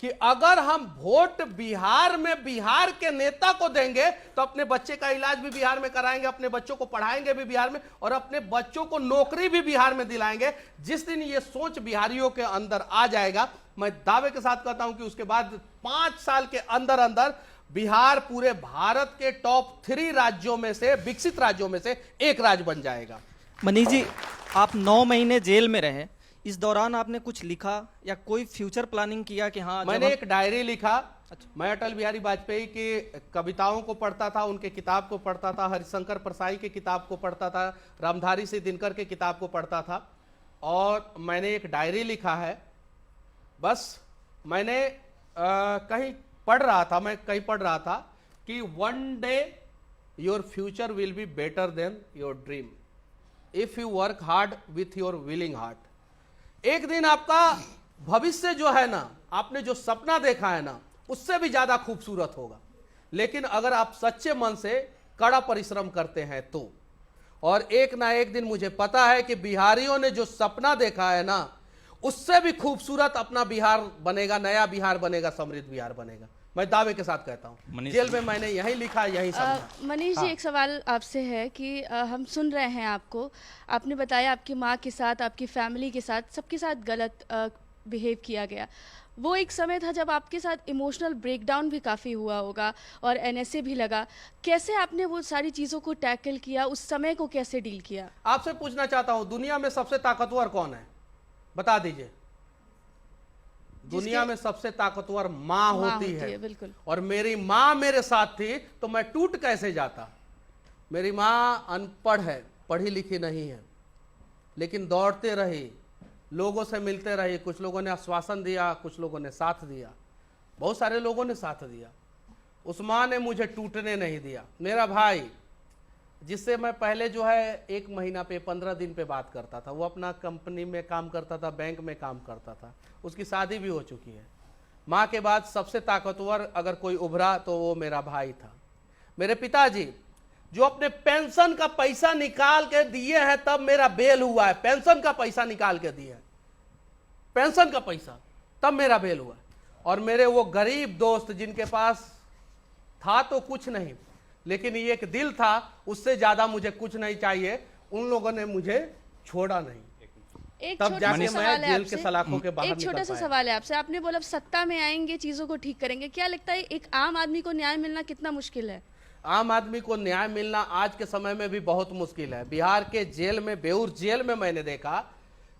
कि अगर हम वोट बिहार में बिहार के नेता को देंगे तो अपने बच्चे का इलाज भी बिहार में कराएंगे, अपने बच्चों को पढ़ाएंगे भी बिहार में और अपने बच्चों को नौकरी भी बिहार में दिलाएंगे। जिस दिन ये सोच बिहारियों के अंदर आ जाएगा, मैं दावे के साथ कहता हूं कि उसके बाद 5 साल के अंदर अंदर बिहार पूरे भारत के टॉप 3 राज्यों में से, विकसित राज्यों में से एक राज्य बन जाएगा। मनीष जी, आप 9 महीने जेल में रहे, इस दौरान आपने कुछ लिखा या कोई फ्यूचर प्लानिंग किया कि हाँ? मैंने एक डायरी लिखा। मैं अटल बिहारी वाजपेयी की कविताओं को पढ़ता था, उनके किताब को पढ़ता था, हरिशंकर परसाई की किताब को पढ़ता था, रामधारी सिंह दिनकर के किताब को पढ़ता था और मैंने एक डायरी लिखा है। बस मैंने कहीं पढ़ रहा था कि one day your future will be better than your dream if you work hard with your willing heart. एक दिन आपका भविष्य जो है ना, आपने जो सपना देखा है ना, उससे भी ज्यादा खूबसूरत होगा, लेकिन अगर आप सच्चे मन से कड़ा परिश्रम करते हैं तो। और एक ना एक दिन मुझे पता है कि बिहारियों ने जो सपना देखा है ना, उससे भी खूबसूरत अपना बिहार बनेगा, नया बिहार बनेगा, समृद्ध बिहार बनेगा। मैं दावे के साथ कहता हूँ। जेल में मैंने यही लिखा, यही समझा। मनीष जी, एक सवाल आपसे है कि हम सुन रहे हैं आपको, आपने बताया आपकी माँ के साथ, आपकी फैमिली के साथ, सबके साथ गलत बिहेव किया गया। वो एक समय था जब आपके साथ इमोशनल ब्रेकडाउन भी काफ़ी हुआ होगा और NSA भी लगा। कैसे आपने वो सारी चीज़ों को टैकल किया, उस समय को कैसे डील किया? आपसे पूछना चाहता हूँ, दुनिया में सबसे ताकतवर कौन है? बता दीजिए। दुनिया में सबसे ताकतवर माँ होती है। बिल्कुल। और मेरी माँ मेरे साथ थी तो मैं टूट कैसे जाता। मेरी माँ अनपढ़ है, पढ़ी लिखी नहीं है, लेकिन दौड़ते रही, लोगों से मिलते रही। कुछ लोगों ने आश्वासन दिया, कुछ लोगों ने साथ दिया, बहुत सारे लोगों ने साथ दिया। उस माँ ने मुझे टूटने नहीं दिया। मेरा भाई, जिससे मैं पहले जो है 1 महीना पे 15 दिन पे बात करता था, वो अपना कंपनी में काम करता था, बैंक में काम करता था, उसकी शादी भी हो चुकी है। माँ के बाद सबसे ताकतवर अगर कोई उभरा तो वो मेरा भाई था। मेरे पिताजी जो अपने पेंशन का पैसा निकाल के दिए हैं, तब मेरा बेल हुआ है। पेंशन का पैसा निकाल के दिए, पेंशन का पैसा, तब मेरा बेल हुआ। और मेरे वो गरीब दोस्त जिनके पास था तो कुछ नहीं, लेकिन ये एक दिल था, उससे ज्यादा मुझे कुछ नहीं चाहिए, उन लोगों ने मुझे छोड़ा नहीं। तब जाके मैं जेल के सलाखों के बाहर एक छोटा सा सवाल है आपसे, आपने बोला सत्ता में आएंगे, चीजों को ठीक करेंगे। क्या लगता है एक आम आदमी को न्याय मिलना कितना मुश्किल है? आम आदमी को न्याय मिलना आज के समय में भी बहुत मुश्किल है। बिहार के जेल में, बेऊर जेल में मैंने देखा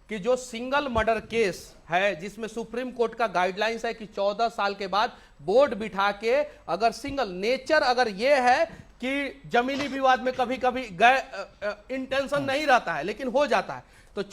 कि जो सिंगल मर्डर केस है, जिसमें सुप्रीम कोर्ट का गाइडलाइंस है कि 14 साल के बाद बोर्ड बिठा के, अगर सिंगल नेचर अगर ये है कि जमीनी विवाद में कभी कभी इंटेंशन नहीं रहता है लेकिन हो जाता है, तो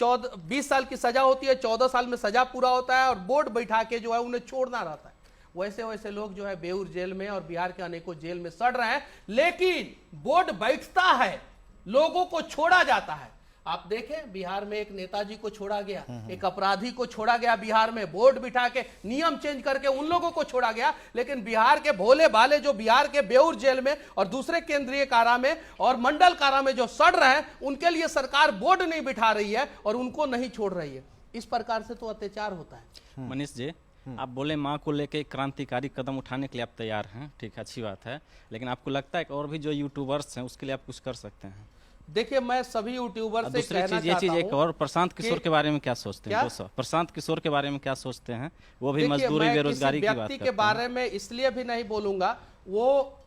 20 साल की सजा होती है, 14 साल में सजा पूरा होता है और बोर्ड बैठा के जो है उन्हें छोड़ना रहता है। वैसे वैसे लोग जो है बेऊर जेल में और बिहार के अनेकों जेल में सड़ रहे हैं, लेकिन बोर्ड बैठता है, लोगों को छोड़ा जाता है। आप देखें, बिहार में एक नेताजी को छोड़ा गया, एक अपराधी को छोड़ा गया बिहार में, बोर्ड बिठा के नियम चेंज करके उन लोगों को छोड़ा गया। लेकिन बिहार के भोले भाले जो बिहार के बेऊर जेल में और दूसरे केंद्रीय कारा में और मंडल कारा में जो सड़ रहे हैं, उनके लिए सरकार बोर्ड नहीं बिठा रही है और उनको नहीं छोड़ रही है। इस प्रकार से तो अत्याचार होता है। मनीष जी, आप बोले माँ को लेके क्रांतिकारी कदम उठाने के लिए आप तैयार हैं, ठीक है, अच्छी बात है, लेकिन आपको लगता है कि और भी जो यूट्यूबर्स हैं उसके लिए आप कुछ कर सकते हैं? देखिए, मैं सभी यूट्यूबर से दूसरी कहना चीज ये चीज चाहता एक हूं और, प्रशांत किशोर कि- के बारे में क्या सोचते हैं? क्या? 200 प्रशांत किशोर के बारे में क्या सोचते हैं? वो भी देखिए, मजदूरी मैं बेरोजगारी किसी की बात व्यक्ति करते के हैं। बारे में इसलिए भी नहीं बोलूंगा, वो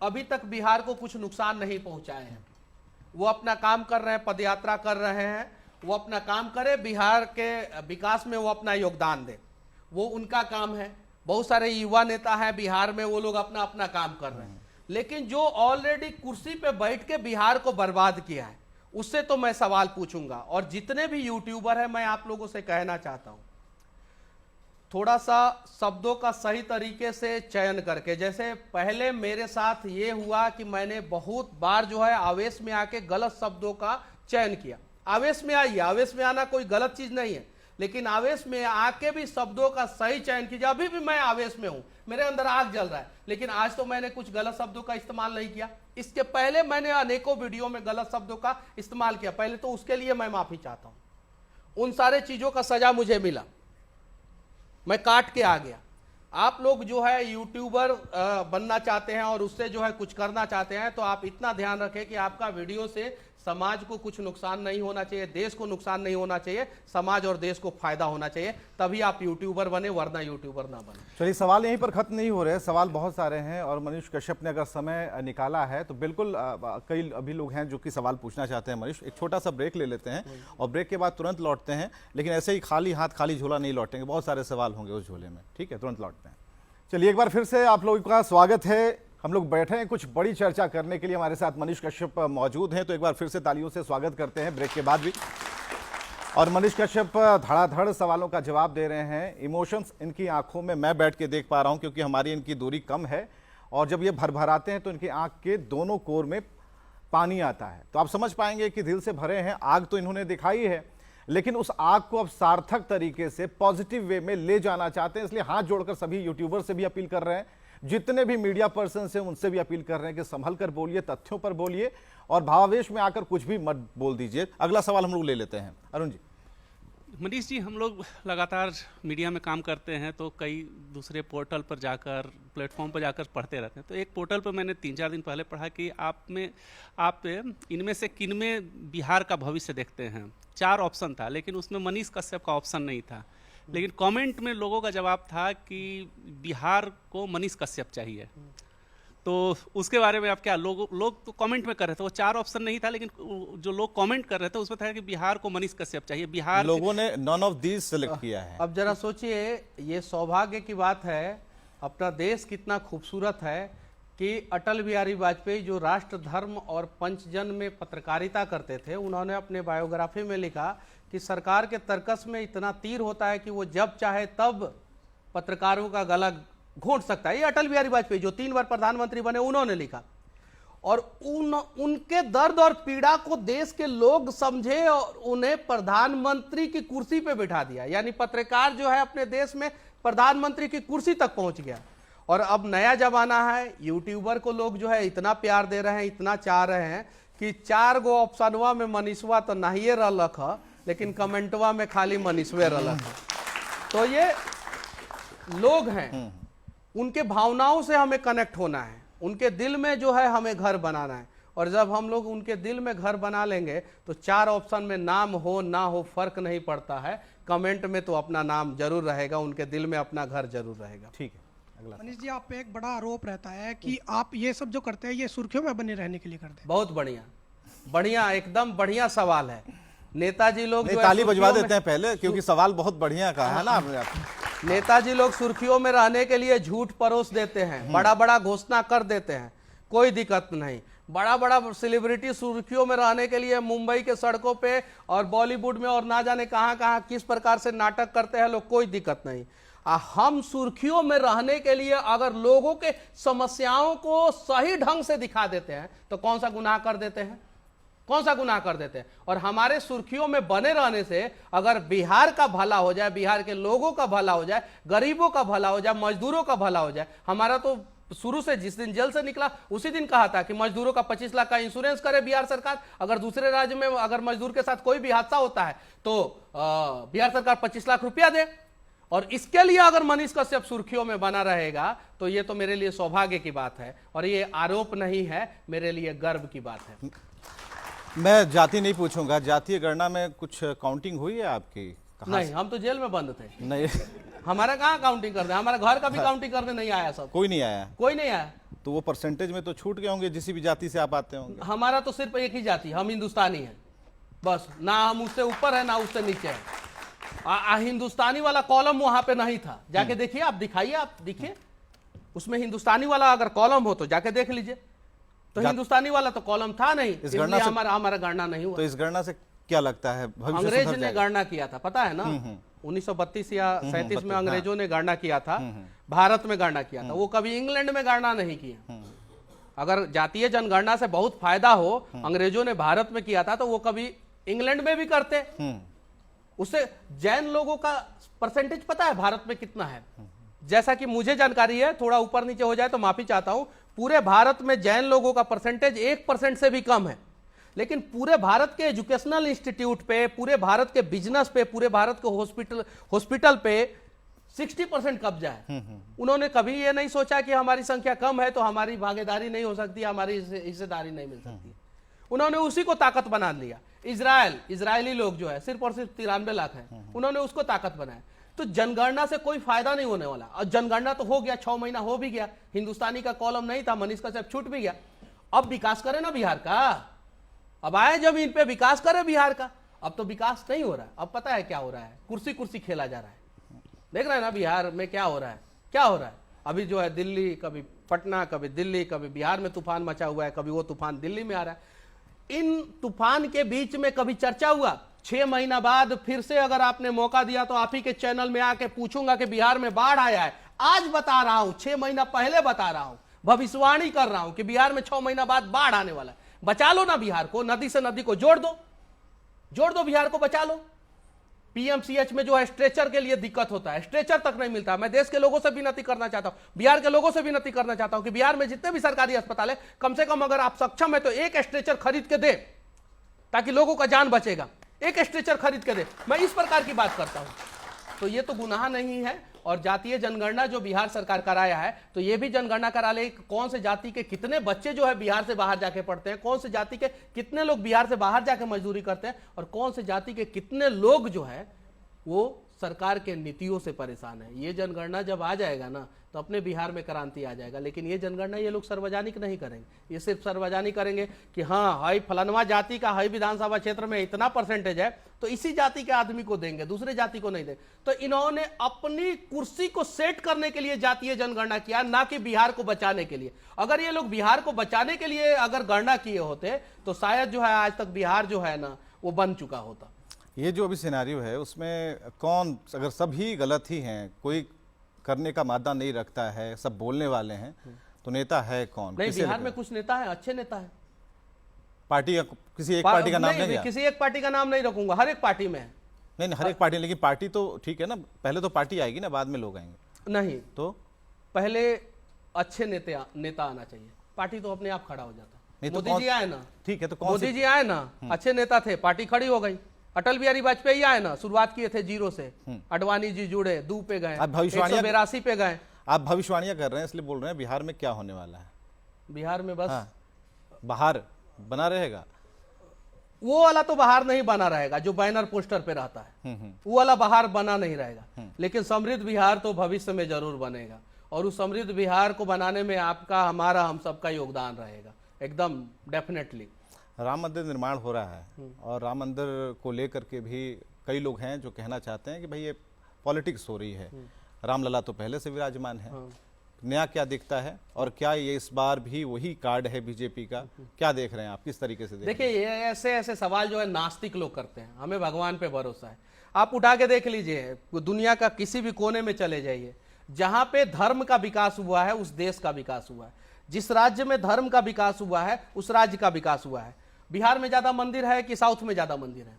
अभी तक बिहार को कुछ नुकसान नहीं पहुंचाए हैं। वो अपना काम कर रहे हैं, पदयात्रा कर रहे हैं, वो अपना काम करे, बिहार के विकास में वो अपना योगदान दे, वो उनका काम है। बहुत सारे युवा नेता हैं बिहार में, वो लोग अपना अपना काम कर रहे हैं। लेकिन जो ऑलरेडी कुर्सी पे बैठ के बिहार को बर्बाद किया है, उससे तो मैं सवाल पूछूंगा। और जितने भी यूट्यूबर हैं, मैं आप लोगों से कहना चाहता हूं, थोड़ा सा शब्दों का सही तरीके से चयन करके, जैसे पहले मेरे साथ ये हुआ कि मैंने बहुत बार जो है आवेश में आके गलत शब्दों का चयन किया। आवेश में आइए, आवेश में आना कोई गलत चीज नहीं है, लेकिन आवेश में आके भी शब्दों का सही चयन कीजिए। अभी भी मैं आवेश में हूं, मेरे अंदर आग जल रहा है, लेकिन आज तो मैंने कुछ गलत शब्दों का इस्तेमाल नहीं किया। इसके पहले मैंने अनेकों वीडियो में गलत शब्दों का इस्तेमाल किया, पहले तो उसके लिए मैं माफी चाहता हूं। उन सारे चीजों का सजा मुझे मिला, मैं काट के आ गया। आप लोग जो है यूट्यूबर बनना चाहते हैं और उससे जो है कुछ करना चाहते हैं, तो आप इतना ध्यान रखें कि आपका वीडियो से समाज को कुछ नुकसान नहीं होना चाहिए, देश को नुकसान नहीं होना चाहिए, समाज और देश को फायदा होना चाहिए, तभी आप यूट्यूबर बने, वरना यूट्यूबर ना बने। चलिए, सवाल यहीं पर खत्म नहीं हो रहे, सवाल बहुत सारे हैं और मनीष कश्यप ने अगर समय निकाला है तो बिल्कुल कई अभी लोग हैं जो कि सवाल पूछना चाहते हैं। मनीष, एक छोटा सा ब्रेक ले लेते हैं और ब्रेक के बाद तुरंत लौटते हैं, लेकिन ऐसे ही खाली हाथ खाली झोला नहीं लौटेंगे, बहुत सारे सवाल होंगे उस झोले में। ठीक है, तुरंत लौटते हैं। चलिए, एक बार फिर से आप लोगों का स्वागत है। हम लोग बैठे हैं कुछ बड़ी चर्चा करने के लिए, हमारे साथ मनीष कश्यप मौजूद हैं, तो एक बार फिर से तालियों से स्वागत करते हैं ब्रेक के बाद भी। और मनीष कश्यप धड़ाधड़ सवालों का जवाब दे रहे हैं। इमोशंस इनकी आंखों में मैं बैठ के देख पा रहा हूं, क्योंकि हमारी इनकी दूरी कम है, और जब ये भरभराते हैं तो इनकी आंख के दोनों कोर में पानी आता है, तो आप समझ पाएंगे कि दिल से भरे हैं। आग तो इन्होंने दिखाई है, लेकिन उस आग को अब सार्थक तरीके से पॉजिटिव वे में ले जाना चाहते हैं। इसलिए हाथ जोड़कर सभी यूट्यूबर से भी अपील कर रहे हैं, जितने भी मीडिया पर्सन हैं उनसे भी अपील कर रहे हैं कि संभल कर बोलिए, तथ्यों पर बोलिए, और भावावेश में आकर कुछ भी मत बोल दीजिए। अगला सवाल हम लोग ले लेते हैं, अरुण जी। मनीष जी, हम लोग लगातार मीडिया में काम करते हैं, तो कई दूसरे पोर्टल पर जाकर, प्लेटफॉर्म पर जाकर पढ़ते रहते हैं। तो एक पोर्टल पर मैंने 3-4 दिन पहले पढ़ा कि आप इनमें से किन में बिहार का भविष्य देखते हैं। 4 ऑप्शन था, लेकिन उसमें मनीष कश्यप का ऑप्शन नहीं था। लेकिन कमेंट में लोगों का जवाब था कि बिहार को मनीष कश्यप चाहिए। तो उसके बारे में आप क्या, लोग तो कमेंट में कर रहे थे, वो 4 ऑप्शन नहीं था, लेकिन जो लोग कमेंट कर रहे थे उसमें था कि बिहार को मनीष कश्यप चाहिए। बिहार लोगों ने नॉन ऑफ दीज सेलेक्ट किया है। अब जरा सोचिए, ये सौभाग्य की बात है, अपना देश कितना खूबसूरत है कि अटल बिहारी वाजपेयी जो राष्ट्र, धर्म और पंचजन में पत्रकारिता करते थे, उन्होंने अपने बायोग्राफी में लिखा कि सरकार के तर्कस में इतना तीर होता है कि वो जब चाहे तब पत्रकारों का गला घोंट सकता है। ये अटल बिहारी वाजपेयी जो 3 बार प्रधानमंत्री बने, उन्होंने लिखा। और उनके दर्द और पीड़ा को देश के लोग समझे और उन्हें प्रधानमंत्री की कुर्सी पे बिठा दिया। यानी पत्रकार जो है अपने देश में प्रधानमंत्री की कुर्सी तक पहुंच गया। और अब नया जमाना है, यूट्यूबर को लोग जो है इतना प्यार दे रहे हैं, इतना चाह रहे हैं कि 4 गो ऑप्शनवा में मनीषवा तो नहीं रलक है, लेकिन कमेंटवा में खाली मनीषवे रलक है। तो ये लोग हैं, उनके भावनाओं से हमें कनेक्ट होना है, उनके दिल में जो है हमें घर बनाना है। और जब हम लोग उनके दिल में घर बना लेंगे तो 4 ऑप्शन में नाम हो ना हो फर्क नहीं पड़ता है, कमेंट में तो अपना नाम जरूर रहेगा, उनके दिल में अपना घर जरूर रहेगा। ठीक है, अगला। मनीष जी, आप पे एक बड़ा आरोप रहता है कि आप ये सब जो करते हैं ये सुर्खियों में बने रहने के लिए करते हैं। बहुत बढ़िया, बढ़िया, एकदम बढ़िया सवाल है। नेताजी लोग जो है ताली बजवा सुर्खियों देते हैं पहले, क्योंकि सवाल बहुत बढ़िया कहा है ना आपने। नेताजी लोग सुर्खियों में रहने के लिए झूठ परोस देते हैं, बड़ा बड़ा घोषणा कर देते हैं, कोई दिक्कत नहीं। बड़ा बड़ा सेलिब्रिटी सुर्खियों में रहने के लिए मुंबई के सड़कों पे और बॉलीवुड में और ना जाने कहां कहां किस प्रकार से नाटक करते हैं लोग, कोई दिक्कत नहीं। हम सुर्खियों में रहने के लिए अगर लोगों के समस्याओं को सही ढंग से दिखा देते हैं तो कौन सा गुनाह कर देते हैं, कौन सा गुनाह कर देते हैं। और हमारे सुर्खियों में बने रहने से अगर बिहार का भला हो जाए, बिहार के लोगों का भला हो जाए, गरीबों का भला हो जाए, मजदूरों का भला हो जाए। हमारा तो शुरू से जिस दिन जेल से निकला उसी दिन कहा था कि मजदूरों का 25 लाख का इंश्योरेंस करे बिहार सरकार। अगर दूसरे राज्य में अगर मजदूर के साथ कोई भी हादसा होता है तो बिहार सरकार 25 लाख रुपया दे। और इसके लिए अगर मनीष कश्यप सुर्खियों में बना रहेगा तो ये तो मेरे लिए सौभाग्य की बात है, और ये आरोप नहीं है, मेरे लिए गर्व की बात है। मैं जाति नहीं पूछूंगा, जातीय गणना में कुछ काउंटिंग हुई है आपकी? नहीं, हम तो जेल में बंद थे। नहीं हमारा कहाँ काउंटिंग करने, हमारा घर का भी काउंटिंग करने नहीं आया सब। कोई नहीं आया? कोई नहीं आया। तो वो परसेंटेज में तो छूट गए होंगे जिस भी जाति से आप आते होंगे। हमारा तो सिर्फ एक ही जाति, हम हिंदुस्तानी हैं बस, ना हम उससे ऊपर है ना उससे नीचे है। हिंदुस्तानी वाला कॉलम वहां पे नहीं था, जाके देखिए आप, दिखाइए आप, देखिए उसमें हिंदुस्तानी वाला अगर कॉलम हो तो जाके देख लीजिए। तो हिंदुस्तानी वाला तो कॉलम था नहीं, इसलिए हमारा गणना नहीं हुआ। तो इस गणना से क्या लगता है भविष्य अंग्रेज सुधर ने जाएगा? गणना किया था, पता है ना, 1932 या 37 में अंग्रेजों ने गणना किया था, भारत में गणना किया था। वो कभी इंग्लैंड में गणना नहीं किया। अगर जातीय जनगणना से बहुत फायदा हो, अंग्रेजों ने भारत में किया था, तो वो कभी इंग्लैंड में भी करते। उससे जैन लोगों का परसेंटेज पता है भारत में कितना है? जैसा कि मुझे जानकारी है, थोड़ा ऊपर नीचे हो जाए तो माफी चाहता हूं, पूरे भारत में जैन लोगों का परसेंटेज 1% से भी कम है। लेकिन पूरे भारत के एजुकेशनल इंस्टीट्यूट पे, पूरे भारत के बिजनेस पे, पूरे भारत के हॉस्पिटल पे 60% कब्जा है। उन्होंने कभी ये नहीं सोचा कि हमारी संख्या कम है तो हमारी भागीदारी नहीं हो सकती, हमारी हिस्सेदारी नहीं मिल सकती। उन्होंने उसी को ताकत बना लिया। इजरायली लोग जो है सिर्फ और सिर्फ 93 लाख है, उन्होंने उसको ताकत बनाया। तो जनगणना से कोई फायदा नहीं होने वाला। और जनगणना तो हो गया, 6 महीना हो भी गया, हिंदुस्तानी का कॉलम नहीं था, मनीष कश्यप छूट भी गया। अब विकास करे ना बिहार का, अब आए जमीन पे विकास करे बिहार का। अब तो विकास नहीं हो रहा है, अब पता है क्या हो रहा है, कुर्सी कुर्सी खेला जा रहा है। देख रहे हैं ना बिहार में क्या हो रहा है, क्या हो रहा है। अभी जो है दिल्ली, कभी पटना, कभी दिल्ली, कभी बिहार में तूफान मचा हुआ है, कभी वो तूफान दिल्ली में आ रहा है। इन तूफान के बीच में कभी चर्चा हुआ? 6 महीना बाद फिर से अगर आपने मौका दिया तो आप ही के चैनल में आके पूछूंगा कि बिहार में बाढ़ आया है। आज बता रहा हूं, 6 महीना पहले बता रहा हूं, भविष्यवाणी कर रहा हूं कि बिहार में 6 महीना बाद बाढ़ आने वाला है। बचा लो ना बिहार को, नदी से नदी को जोड़ दो बिहार को, बचा लो। पीएमसीएच में जो है स्ट्रेचर के लिए दिक्कत होता है, स्ट्रेचर तक नहीं मिलता। मैं देश के लोगों से विनती करना चाहता हूं, बिहार के लोगों से विनती करना चाहता हूं कि बिहार में जितने भी सरकारी अस्पताल है, कम से कम अगर आप सक्षम है तो एक स्ट्रेचर खरीद के दे, ताकि लोगों का जान बचेगा। एक स्ट्रेचर खरीद के दे, मैं इस प्रकार की बात करता हूं। तो ये तो गुनाह नहीं है। और जातीय जनगणना जो बिहार सरकार कराया है, तो ये भी जनगणना करा ले कौन से जाति के कितने बच्चे जो है बिहार से बाहर जाके पढ़ते हैं, कौन से जाति के कितने लोग बिहार से बाहर जाके मजदूरी करते हैं, और कौन से जाति के कितने लोग जो है वो सरकार के नीतियों से परेशान है। ये जनगणना जब आ जाएगा ना, तो अपने बिहार में क्रांति आ जाएगा। लेकिन ये जनगणना ये लोग सार्वजनिक नहीं करेंगे, ये सिर्फ सार्वजनिक करेंगे कि हाँ हाई फलानवा जाति का हाई विधानसभा क्षेत्र में इतना परसेंटेज है तो इसी जाति के आदमी को देंगे, दूसरे जाति को नहीं देंगे। तो इन्होंने अपनी कुर्सी को सेट करने के लिए जातीय जनगणना किया, ना कि बिहार को बचाने के लिए। अगर ये लोग बिहार को बचाने के लिए अगर गणना किए होते तो शायद जो है आज तक बिहार जो है ना वो बन चुका होता। ये जो अभी सिनेरियो है उसमें कौन, अगर सभी गलत ही हैं, कोई करने का मादा नहीं रखता है, सब बोलने वाले हैं, तो नेता है कौन? नहीं, बिहार में कुछ नेता है, अच्छे नेता है। पार्टी का किसी एक पार्टी का नाम नहीं लिया? किसी एक पार्टी का नाम नहीं रखूंगा, हर एक पार्टी में है। नहीं हर एक पार्टी, लेकिन पार्टी तो ठीक है ना, पहले तो पार्टी आएगी ना, बाद में लोग आएंगे। नहीं तो पहले अच्छे नेता आना चाहिए, पार्टी तो अपने आप खड़ा हो जाता। मोदी जी आए ना, ठीक है, तो मोदी जी आए ना, अच्छे नेता थे, पार्टी खड़ी हो गई। अटल बिहारी वाजपेयी आए ना, शुरुआत किए थे 0 से, अडवाणी जी जुड़े, 2 पे गए, 182 पे गए। आप भविष्यवाणियां कर रहे हैं इसलिए बोल रहे हैं बिहार में क्या होने वाला है? बिहार में बस बाहर बना रहेगा, वो वाला तो बाहर नहीं बना रहेगा जो बैनर पोस्टर पे रहता है, वो वाला बाहर बना नहीं रहेगा। लेकिन समृद्ध बिहार तो भविष्य में जरूर बनेगा, और उस समृद्ध बिहार को बनाने में आपका, हमारा, हम सबका योगदान रहेगा, एकदम डेफिनेटली। राम मंदिर निर्माण हो रहा है और राम मंदिर को लेकर के भी कई लोग हैं जो कहना चाहते हैं कि भाई ये पॉलिटिक्स हो रही है। रामलला तो पहले से विराजमान है, नया क्या दिखता है, और क्या ये इस बार भी वही कार्ड है बीजेपी का? क्या देख रहे हैं आप, किस तरीके से देखिए? ये ऐसे सवाल जो है नास्तिक लोग करते हैं, हमें भगवान पे भरोसा है। आप उठा के देख लीजिए, दुनिया का किसी भी कोने में चले जाइए, जहां पे धर्म का विकास हुआ है उस देश का विकास हुआ है। जिस राज्य में धर्म का विकास हुआ है उस राज्य का विकास हुआ है। बिहार में ज्यादा मंदिर है कि साउथ में ज्यादा मंदिर है?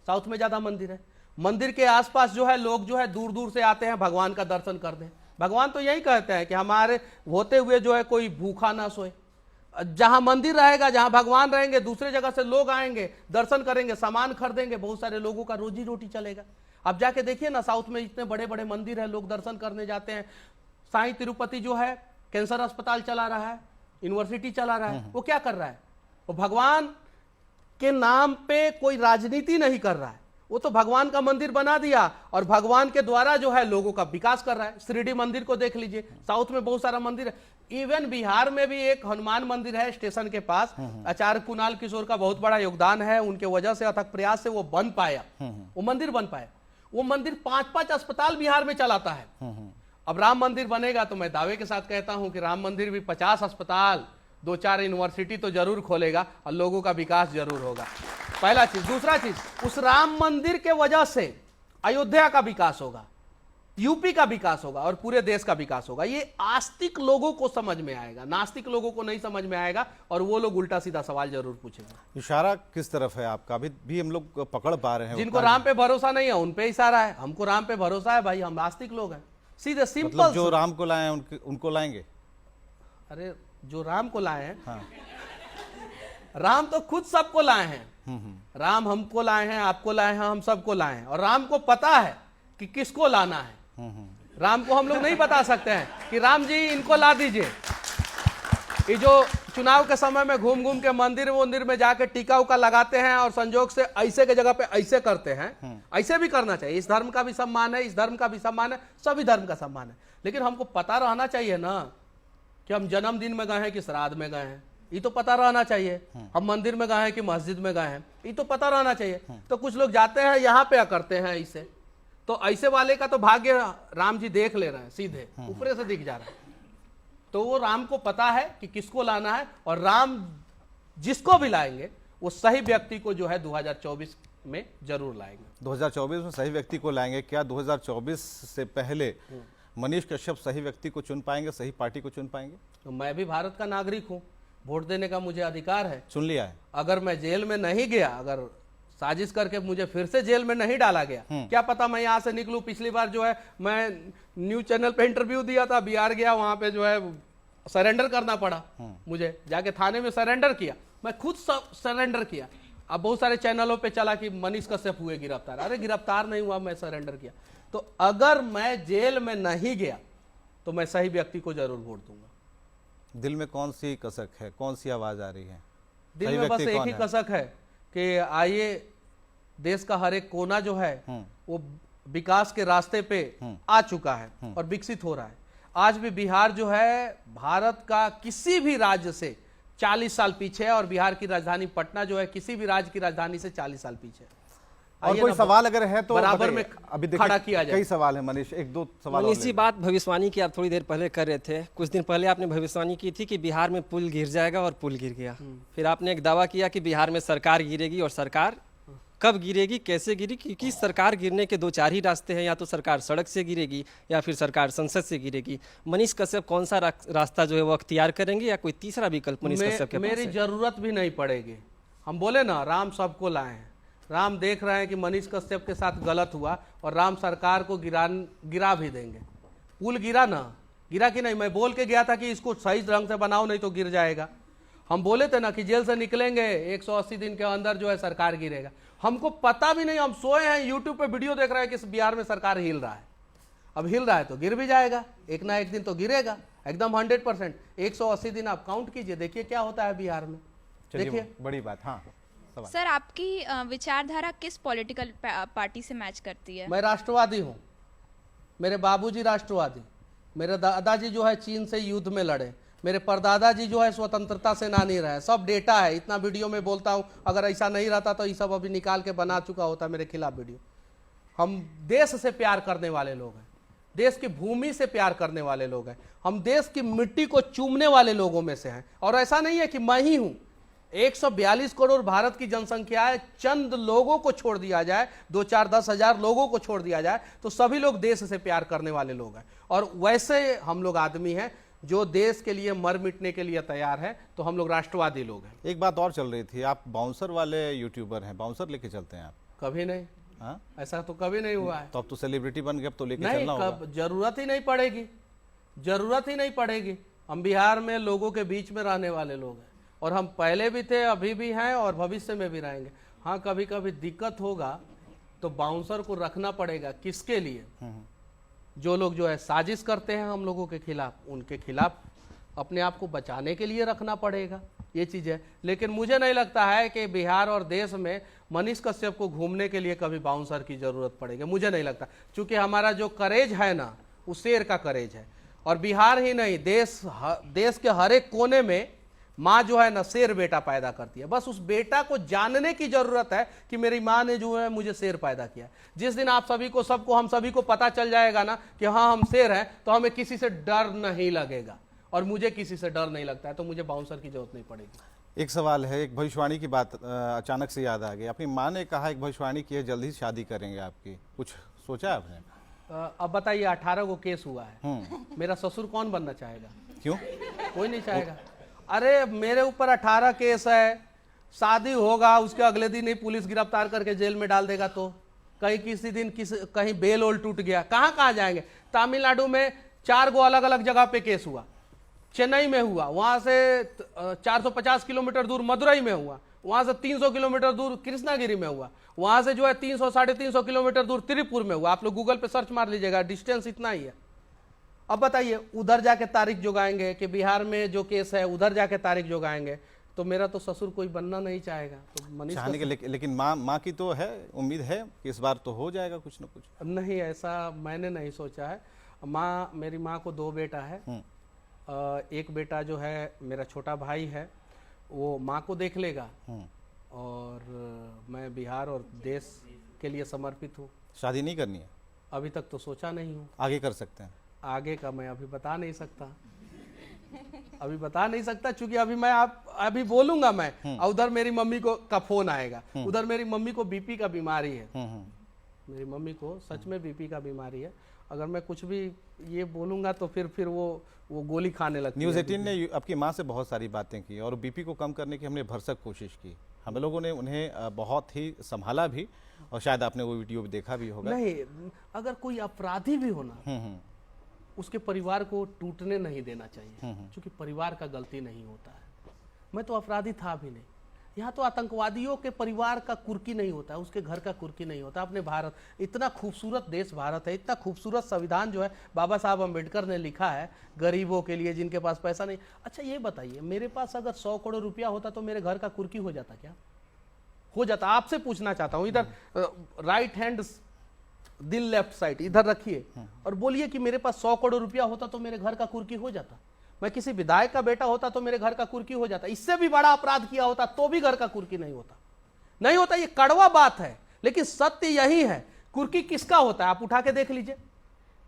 साउथ में ज्यादा मंदिर है। मंदिर के आसपास जो है लोग जो है दूर दूर से आते हैं भगवान का दर्शन करने। भगवान तो यही कहते हैं कि हमारे होते हुए जो है कोई भूखा ना सोए। जहां मंदिर रहेगा, जहां भगवान रहेंगे, दूसरे जगह से लोग आएंगे, दर्शन करेंगे, सामान खरीदेंगे, बहुत सारे लोगों का रोजी रोटी चलेगा। अब जाके देखिए ना, साउथ में इतने बड़े बड़े मंदिर है, लोग दर्शन करने जाते हैं। साईं तिरुपति जो है कैंसर अस्पताल चला रहा है, यूनिवर्सिटी चला रहा है, वो क्या कर रहा है? वो भगवान के नाम पे कोई राजनीति नहीं कर रहा है, वो तो भगवान का मंदिर बना दिया और भगवान के द्वारा जो है लोगों का विकास कर रहा है। श्रीडी मंदिर को देख लीजिए, साउथ में बहुत सारा मंदिर है, इवन बिहार में भी एक हनुमान मंदिर है स्टेशन के पास। आचार्य कुणाल किशोर का बहुत बड़ा योगदान है, उनके वजह से अथक प्रयास से वो बन पाया, वो मंदिर बन पाया। वो मंदिर 5-5 अस्पताल बिहार में चलाता है। अब राम मंदिर बनेगा तो मैं दावे के साथ कहता हूं कि राम मंदिर भी 50 अस्पताल, 2-4 यूनिवर्सिटी तो जरूर खोलेगा और लोगों का विकास जरूर होगा। पहला चीज। दूसरा चीज, उस राम मंदिर के वजह से अयोध्या का विकास होगा, यूपी का विकास होगा और पूरे देश का विकास होगा। ये आस्तिक लोगों को समझ में आएगा, नास्तिक लोगों को नहीं समझ में आएगा और वो लोग उल्टा सीधा सवाल जरूर पूछेंगे। इशारा किस तरफ है आपका? अभी भी हम लोग पकड़ पा रहे हैं। जिनको राम पे भरोसा नहीं है उन पे इशारा है, हमको राम पे भरोसा है भाई, हम आस्तिक लोग हैं, सीधे सिंपल। मतलब जो राम को लाए हैं उनको लाएंगे? अरे जो राम को लाए हैं, हाँ। राम तो खुद सबको लाए हैं। राम हमको लाए हैं, आपको लाए हैं, हम सबको लाए हैं और राम को पता है कि किसको लाना है। राम को हम लोग नहीं बता सकते हैं कि राम जी इनको ला दीजिए। ये जो चुनाव के समय में घूम घूम के मंदिर में जाके टीका उका लगाते हैं और संजोग से ऐसे के जगह पे ऐसे करते हैं, ऐसे भी करना चाहिए। इस धर्म का भी सम्मान है, इस धर्म का भी सम्मान है, सभी धर्म का सम्मान है, लेकिन हमको पता रहना चाहिए ना कि हम जन्मदिन में गए हैं कि श्राद्ध में गए हैं, ये तो पता रहना चाहिए। हम मंदिर में गए हैं कि मस्जिद में गए हैं, ये तो पता रहना चाहिए। तो कुछ लोग जाते हैं यहाँ पे करते हैं ऐसे, तो ऐसे वाले का तो भाग्य राम जी देख ले रहे हैं, सीधे ऊपर से दिख जा रहा है। तो वो राम को पता है कि किसको लाना है और राम जिसको भी लाएंगे वो सही व्यक्ति को जो है 2024 में जरूर लाएंगे। 2024 में सही व्यक्ति को लाएंगे। क्या 2024 से पहले मनीष कश्यप सही व्यक्ति को चुन पाएंगे, सही पार्टी को चुन पाएंगे? तो मैं भी भारत का नागरिक हूँ, वोट देने का मुझे अधिकार है। चुन लिया है? अगर मैं जेल में नहीं गया, अगर साजिश करके मुझे फिर से जेल में नहीं डाला गया, क्या पता मैं यहाँ से निकलूं। पिछली बार जो है मैं न्यूज चैनल पे इंटरव्यू दिया था, बिहार गया, वहां पे जो है सरेंडर करना पड़ा मुझे, जाके थाने में सरेंडर किया, मैं खुद सरेंडर किया। अब बहुत सारे चैनलों पे चला कि मनीष कश्यप हुए गिरफ्तार, अरे गिरफ्तार नहीं हुआ, मैं सरेंडर किया। तो अगर मैं जेल में नहीं गया तो मैं सही व्यक्ति को जरूर वोट दूंगा। दिल में कौन सी कसक है, कौन सी आवाज आ रही है? दिल में बस एक ही कसक है कि आइए, देश का हर एक कोना जो है वो विकास के रास्ते पे आ चुका है और विकसित हो रहा है। आज भी बिहार जो है भारत का किसी भी राज्य से 40 साल पीछे है और बिहार की राजधानी पटना जो है किसी भी राज्य की राजधानी से 40 साल पीछे है। और कोई सवाल अगर है तो बराबर में अभी खड़ा किया जाए। कई सवाल है मनीष, 1-2 सवाल। मनीष जी, बात भविष्यवाणी की आप थोड़ी देर पहले कर रहे थे। कुछ दिन पहले आपने भविष्यवाणी की थी कि बिहार में पुल गिर जाएगा और पुल गिर गया। फिर आपने एक दावा किया कि बिहार में सरकार गिरेगी, और सरकार कब गिरेगी, कैसे गिरी? क्योंकि सरकार गिरने के 2-4 ही रास्ते हैं, या तो सरकार सड़क से गिरेगी या फिर सरकार संसद से गिरेगी। मनीष कश्यप कौन सा रास्ता जो है वो अख्तियार करेंगे, या कोई तीसरा विकल्प मनीष कश्यप के पास है? मेरी जरूरत भी नहीं पड़ेगी। हम बोले ना, राम सबको लाए हैं। राम देख रहे हैं कि मनीष कश्यप के साथ गलत हुआ और राम सरकार को गिरा भी देंगे। पुल गिरा ना, गिरा कि नहीं? मैं बोल के गया था कि इसको सही ढंग से बनाओ नहीं तो गिर जाएगा। हम बोले थे ना कि जेल से निकलेंगे 180 दिन के अंदर जो है सरकार गिरेगा। हमको पता भी नहीं, हम सोए हैं, यूट्यूब पे वीडियो देख रहे हैं कि बिहार में सरकार हिल रहा है। अब हिल रहा है तो गिर भी जाएगा, एक ना एक दिन तो गिरेगा, एकदम 100%। 180 दिन आप काउंट कीजिए, देखिए क्या होता है बिहार में। देखिए बड़ी बात। हाँ सर, आपकी विचारधारा किस पॉलिटिकल पार्टी से मैच करती है? मैं राष्ट्रवादी हूँ, मेरे बाबूजी राष्ट्रवादी, मेरे दादाजी जो है चीन से युद्ध में लड़े, मेरे परदादा जी जो है स्वतंत्रता सेनानी रहे, सब डेटा है। इतना वीडियो में बोलता हूँ, अगर ऐसा नहीं रहता तो ये सब अभी निकाल के बना चुका होता मेरे खिलाफ वीडियो। हम देश से प्यार करने वाले लोग हैं, देश की भूमि से प्यार करने वाले लोग हैं, हम देश की मिट्टी को चूमने वाले लोगों में से हैं। और ऐसा नहीं है कि मैं ही हूँ, 142 करोड़ भारत की जनसंख्या है, चंद लोगों को छोड़ दिया जाए, 2-4-10 हजार लोगों को छोड़ दिया जाए तो सभी लोग देश से प्यार करने वाले लोग हैं। और वैसे हम लोग आदमी हैं जो देश के लिए मर मिटने के लिए तैयार है, तो हम लोग राष्ट्रवादी लोग हैं। एक बात और चल रही थी, आप बाउंसर वाले यूट्यूबर हैं, बाउंसर लेके चलते हैं आप? कभी नहीं। हाँ, ऐसा तो कभी नहीं हुआ है। तो अब तो सेलिब्रिटी बन गए, अब तो लेके नहीं, चलना होगा। कब जरूरत ही नहीं पड़ेगी, जरूरत ही नहीं पड़ेगी। हम बिहार में लोगों के बीच में रहने वाले लोग हैं और हम पहले भी थे, अभी भी हैं और भविष्य में भी रहेंगे। हाँ, कभी कभी दिक्कत होगा तो बाउंसर को रखना पड़ेगा। किसके लिए? जो लोग जो है साजिश करते हैं हम लोगों के खिलाफ, उनके खिलाफ अपने आप को बचाने के लिए रखना पड़ेगा। ये चीज़ है। लेकिन मुझे नहीं लगता है कि बिहार और देश में मनीष कश्यप को घूमने के लिए कभी बाउंसर की ज़रूरत पड़ेगी, मुझे नहीं लगता, क्योंकि हमारा जो करेज है ना वो शेर का करेज है। और बिहार ही नहीं, देश के हर एक कोने में माँ जो है ना शेर बेटा पैदा करती है। बस उस बेटा को जानने की जरूरत है कि मेरी माँ ने जो है मुझे शेर पैदा किया। जिस दिन आप सभी को हम सभी को पता चल जाएगा ना कि हाँ हम शेर हैं, तो हमें किसी से डर नहीं लगेगा, और मुझे किसी से डर नहीं लगता है, तो मुझे बाउंसर की जरूरत नहीं पड़ेगी। एक सवाल है, एक भविष्यवाणी की बात अचानक से याद आ गई। अपनी माँ ने कहा, एक भविष्यवाणी की है, जल्दी शादी करेंगे आपकी, कुछ सोचा आपने? अब बताइए, 18 को केस हुआ है, मेरा ससुर कौन बनना चाहेगा? क्यों? कोई नहीं चाहेगा। अरे मेरे ऊपर 18 केस है, शादी होगा उसके अगले दिन ही पुलिस गिरफ्तार करके जेल में डाल देगा, तो कहीं किसी दिन कहीं बेल ओल टूट गया, कहाँ जाएंगे? तमिलनाडु में 4 गो अलग अलग जगह पे केस हुआ। चेन्नई में हुआ, वहां से 450 किलोमीटर दूर मदुरई में हुआ, वहां से 300 किलोमीटर दूर कृष्णागिरी में हुआ, वहां से जो है 300-350 किलोमीटर दूर त्रिपुर में हुआ। आप लोग गूगल पे सर्च मार लीजिएगा, डिस्टेंस इतना ही है। अब बताइए, उधर जाके तारीख जोगाएंगे कि बिहार में जो केस है उधर जाके तारीख जोगाएंगे, तो मेरा तो ससुर कोई बनना नहीं चाहेगा। तो मनीष चाहने के लेकिन माँ की तो है, उम्मीद है कि इस बार तो हो जाएगा कुछ ना कुछ। नहीं, ऐसा मैंने नहीं सोचा है। मेरी माँ को 2 बेटा है। एक बेटा जो है मेरा छोटा भाई है, वो माँ को देख लेगा, और मैं बिहार और देश के लिए समर्पित हूँ। शादी नहीं करनी है? अभी तक तो सोचा नहीं हूँ। आगे कर सकते हैं? आगे का मैं अभी बता नहीं सकता, क्योंकि अभी मैं अभी बोलूंगा मैं, उधर मेरी मम्मी का फोन आएगा। उधर मेरी मम्मी को बीपी का बीमारी है, मेरी मम्मी को सच में बीपी का बीमारी है। अगर मैं कुछ भी ये बोलूंगा तो फिर वो गोली खाने लगती है। न्यूज़ 18 ने आपकी माँ से बहुत सारी बातें की, और बीपी को कम करने की हमने भरसक कोशिश की। हम लोगों ने उन्हें बहुत ही संभाला भी, और शायद आपने वो वीडियो भी देखा भी होगा। नहीं, अगर कोई अपराधी भी होना, उसके परिवार को टूटने नहीं देना चाहिए, क्योंकि परिवार का गलती नहीं होता है। मैं तो अपराधी था भी नहीं। यहाँ तो आतंकवादियों के परिवार का कुर्की नहीं होता है, उसके घर का कुर्की नहीं होता। अपने भारत, इतना खूबसूरत देश भारत है, इतना खूबसूरत संविधान जो है बाबा साहब अम्बेडकर ने लिखा है गरीबों के लिए, जिनके पास पैसा नहीं। अच्छा ये बताइए, मेरे पास अगर 100 करोड़ रुपया होता तो मेरे घर का कुर्की हो जाता क्या? हो जाता? आपसे पूछना चाहता हूँ। इधर राइट हैंड दिल लेफ्ट साइड इधर रखिए और बोलिए कि मेरे पास 100 करोड़ रुपया होता तो मेरे घर का कुर्की हो जाता। मैं किसी विधायक का बेटा होता तो मेरे घर का कुर्की हो जाता। इससे भी बड़ा अपराध किया होता तो भी घर का कुर्की नहीं होता। नहीं होता, ये कड़वा बात है, लेकिन सत्य यही है। कुर्की किसका होता है आप उठा के देख लीजिए।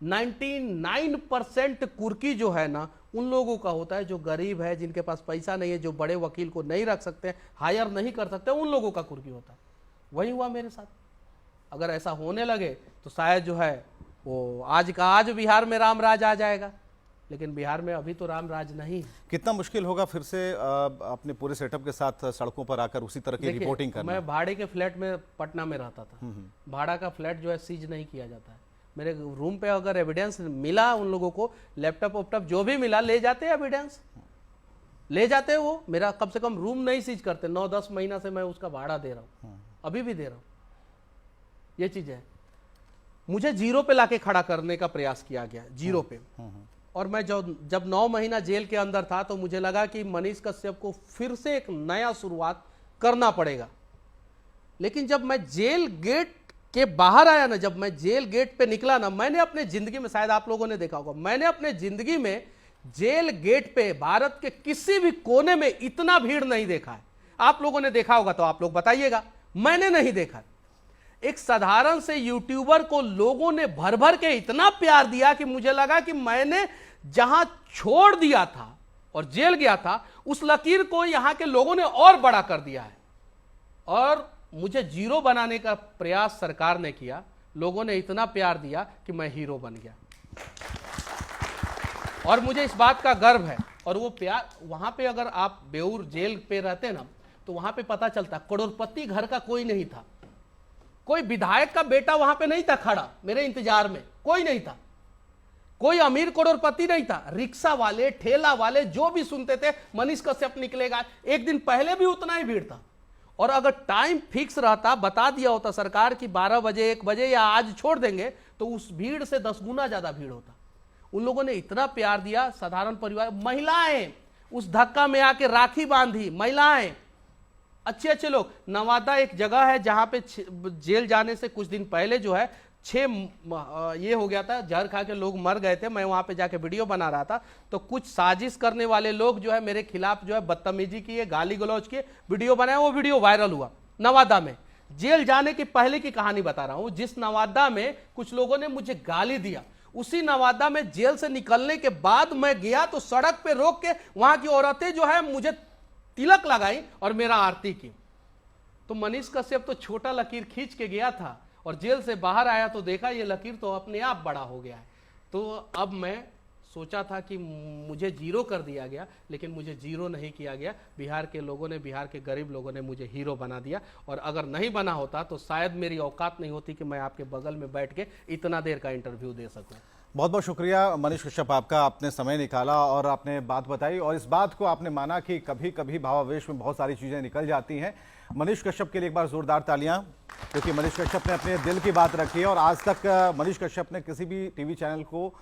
99% कुर्की जो है ना उन लोगों का होता है जो गरीब है, जिनके पास पैसा नहीं है, जो बड़े वकील को नहीं रख सकते, हायर नहीं कर सकते, उन लोगों का कुर्की होता है। वही हुआ मेरे साथ। अगर ऐसा होने लगे तो शायद जो है वो आज का आज बिहार में राम राज आ जाएगा, लेकिन बिहार में अभी तो राम राज नहीं है। कितना मुश्किल होगा फिर से अपने पूरे सेटअप के साथ सड़कों पर आकर उसी तरह की रिपोर्टिंग करना? मैं भाड़े के फ्लैट में पटना में रहता था। भाड़ा का फ्लैट जो है सीज नहीं किया जाता है। मेरे रूम पे अगर एविडेंस मिला, उन लोगों को लैपटॉप वैपटॉप जो भी मिला ले जाते, एविडेंस ले जाते। वो मेरा कम से कम रूम नहीं सीज करते। 9-10 महीना से मैं उसका भाड़ा दे रहा हूँ, अभी भी दे रहा हूँ। ये चीज है। मुझे जीरो पे लाके खड़ा करने का प्रयास किया गया, जीरो पे। और मैं जब 9 महीना जेल के अंदर था तो मुझे लगा कि मनीष कश्यप को फिर से एक नया शुरुआत करना पड़ेगा। लेकिन जब मैं जेल गेट के बाहर आया ना, जब मैं जेल गेट पे निकला ना, मैंने अपने जिंदगी में, शायद आप लोगों ने देखा होगा, मैंने अपने जिंदगी में जेल गेट पे भारत के किसी भी कोने में इतना भीड़ नहीं देखा है। आप लोगों ने देखा होगा तो आप लोग बताइएगा, मैंने नहीं देखा। एक साधारण से यूट्यूबर को लोगों ने भर भर के इतना प्यार दिया कि मुझे लगा कि मैंने जहां छोड़ दिया था और जेल गया था, उस लकीर को यहां के लोगों ने और बड़ा कर दिया है। और मुझे जीरो बनाने का प्रयास सरकार ने किया। लोगों ने इतना प्यार दिया कि मैं हीरो बन गया, और मुझे इस बात का गर्व है। और वो प्यार वहां पे, अगर आप बेऊर जेल पे रहते ना, तो वहां पे पता चलता करोड़पति घर का कोई नहीं था, कोई विधायक का बेटा वहां पे नहीं था खड़ा मेरे इंतजार में, कोई नहीं था, कोई अमीर करोड़पति नहीं था। रिक्शा वाले, ठेला वाले जो भी सुनते थे मनीष कश्यप निकलेगा, एक दिन पहले भी उतना ही भीड़ था। और अगर टाइम फिक्स रहता, बता दिया होता सरकार की 12 बजे 1 बजे या आज छोड़ देंगे, तो उस भीड़ से 10 गुना ज्यादा भीड़ होता। उन लोगों ने इतना प्यार दिया। साधारण परिवार, उस धक्का में आके राखी बांधी महिलाएं, अच्छे अच्छे लोग। नवादा एक जगह है जहां पे जेल जाने से कुछ दिन पहले जो है 6 ये हो गया था, जहर खा के लोग मर गए थे। मैं वहां पे जाके वीडियो बना रहा था, तो कुछ साजिश करने वाले लोग जो है मेरे खिलाफ जो है बदतमीजी किए, गाली गलौज किए, वीडियो बनाया। वो वीडियो वायरल हुआ नवादा में। जेल जाने के पहले की कहानी बता रहा हूं। जिस नवादा में कुछ लोगों ने मुझे गाली दिया, उसी नवादा में जेल से निकलने के बाद मैं गया तो सड़क पे रोक के वहां की औरतें जो है मुझे तिलक लगाई और मेरा आरती की। तो मनीष कश्यप तो छोटा लकीर खींच के गया था और जेल से बाहर आया तो देखा ये लकीर तो अपने आप बड़ा हो गया है। तो अब मैं सोचा था कि मुझे जीरो कर दिया गया, लेकिन मुझे जीरो नहीं किया गया। बिहार के लोगों ने, बिहार के गरीब लोगों ने मुझे हीरो बना दिया। और अगर नहीं बना होता तो शायद मेरी औकात नहीं होती कि मैं आपके बगल में बैठ के इतना देर का इंटरव्यू दे सकूं। बहुत बहुत शुक्रिया मनीष कश्यप आपका, आपने समय निकाला और आपने बात बताई और इस बात को आपने माना कि कभी कभी भावावेश में बहुत सारी चीज़ें निकल जाती हैं। मनीष कश्यप के लिए एक बार जोरदार तालियां, क्योंकि मनीष कश्यप ने अपने दिल की बात रखी है और आज तक मनीष कश्यप ने किसी भी टीवी चैनल को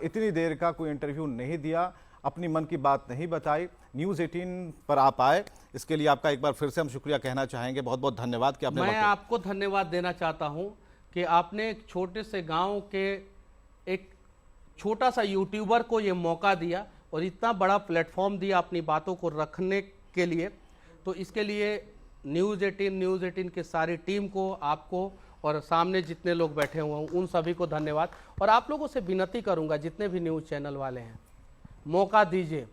इतनी देर का कोई इंटरव्यू नहीं दिया, अपनी मन की बात नहीं बताई। न्यूज़ 18 पर आप आए, इसके लिए आपका एक बार फिर से हम शुक्रिया कहना चाहेंगे। बहुत बहुत धन्यवाद कि आपने मैं आपको धन्यवाद देना चाहता हूं कि आपने एक छोटे से गांव के एक छोटा सा यूट्यूबर को ये मौका दिया और इतना बड़ा प्लेटफॉर्म दिया अपनी बातों को रखने के लिए। तो इसके लिए न्यूज़ 18 के सारी टीम को, आपको और सामने जितने लोग बैठे हुए हैं उन सभी को धन्यवाद। और आप लोगों से विनती करूंगा, जितने भी न्यूज़ चैनल वाले हैं, मौका दीजिए।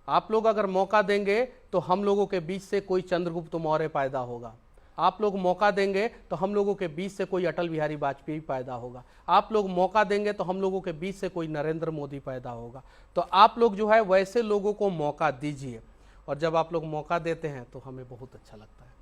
आप लोग अगर मौका देंगे तो हम लोगों के बीच से कोई चंद्रगुप्त मौर्य पैदा होगा। आप लोग मौका देंगे तो हम लोगों के बीच से कोई अटल बिहारी वाजपेयी पैदा होगा। आप लोग मौका देंगे तो हम लोगों के बीच से कोई नरेंद्र मोदी पैदा होगा। तो आप लोग जो है वैसे लोगों को मौका दीजिए, और जब आप लोग मौका देते हैं तो हमें बहुत अच्छा लगता है।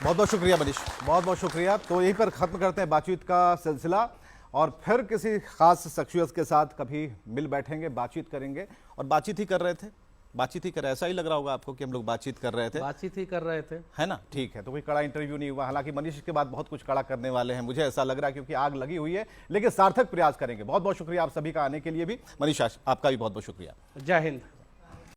बहुत बहुत शुक्रिया मनीष, बहुत बहुत शुक्रिया। तो यहीं पर ख़त्म करते हैं बातचीत का सिलसिला और फिर किसी खास शख्सियत के साथ कभी मिल बैठेंगे, बातचीत करेंगे। और बातचीत ही कर रहे थे, बातचीत ही कर रहे, ऐसा ही लग रहा होगा आपको कि हम लोग बातचीत कर रहे थे, बातचीत ही कर रहे थे, है ना? ठीक है, तो कोई कड़ा इंटरव्यू नहीं हुआ। हालांकि मनीष के बाद बहुत कुछ कड़ा करने वाले हैं, मुझे ऐसा लग रहा है, क्योंकि आग लगी हुई है, लेकिन सार्थक प्रयास करेंगे। बहुत बहुत शुक्रिया आप सभी का आने के लिए भी। मनीष आपका भी बहुत बहुत शुक्रिया। जय हिंद।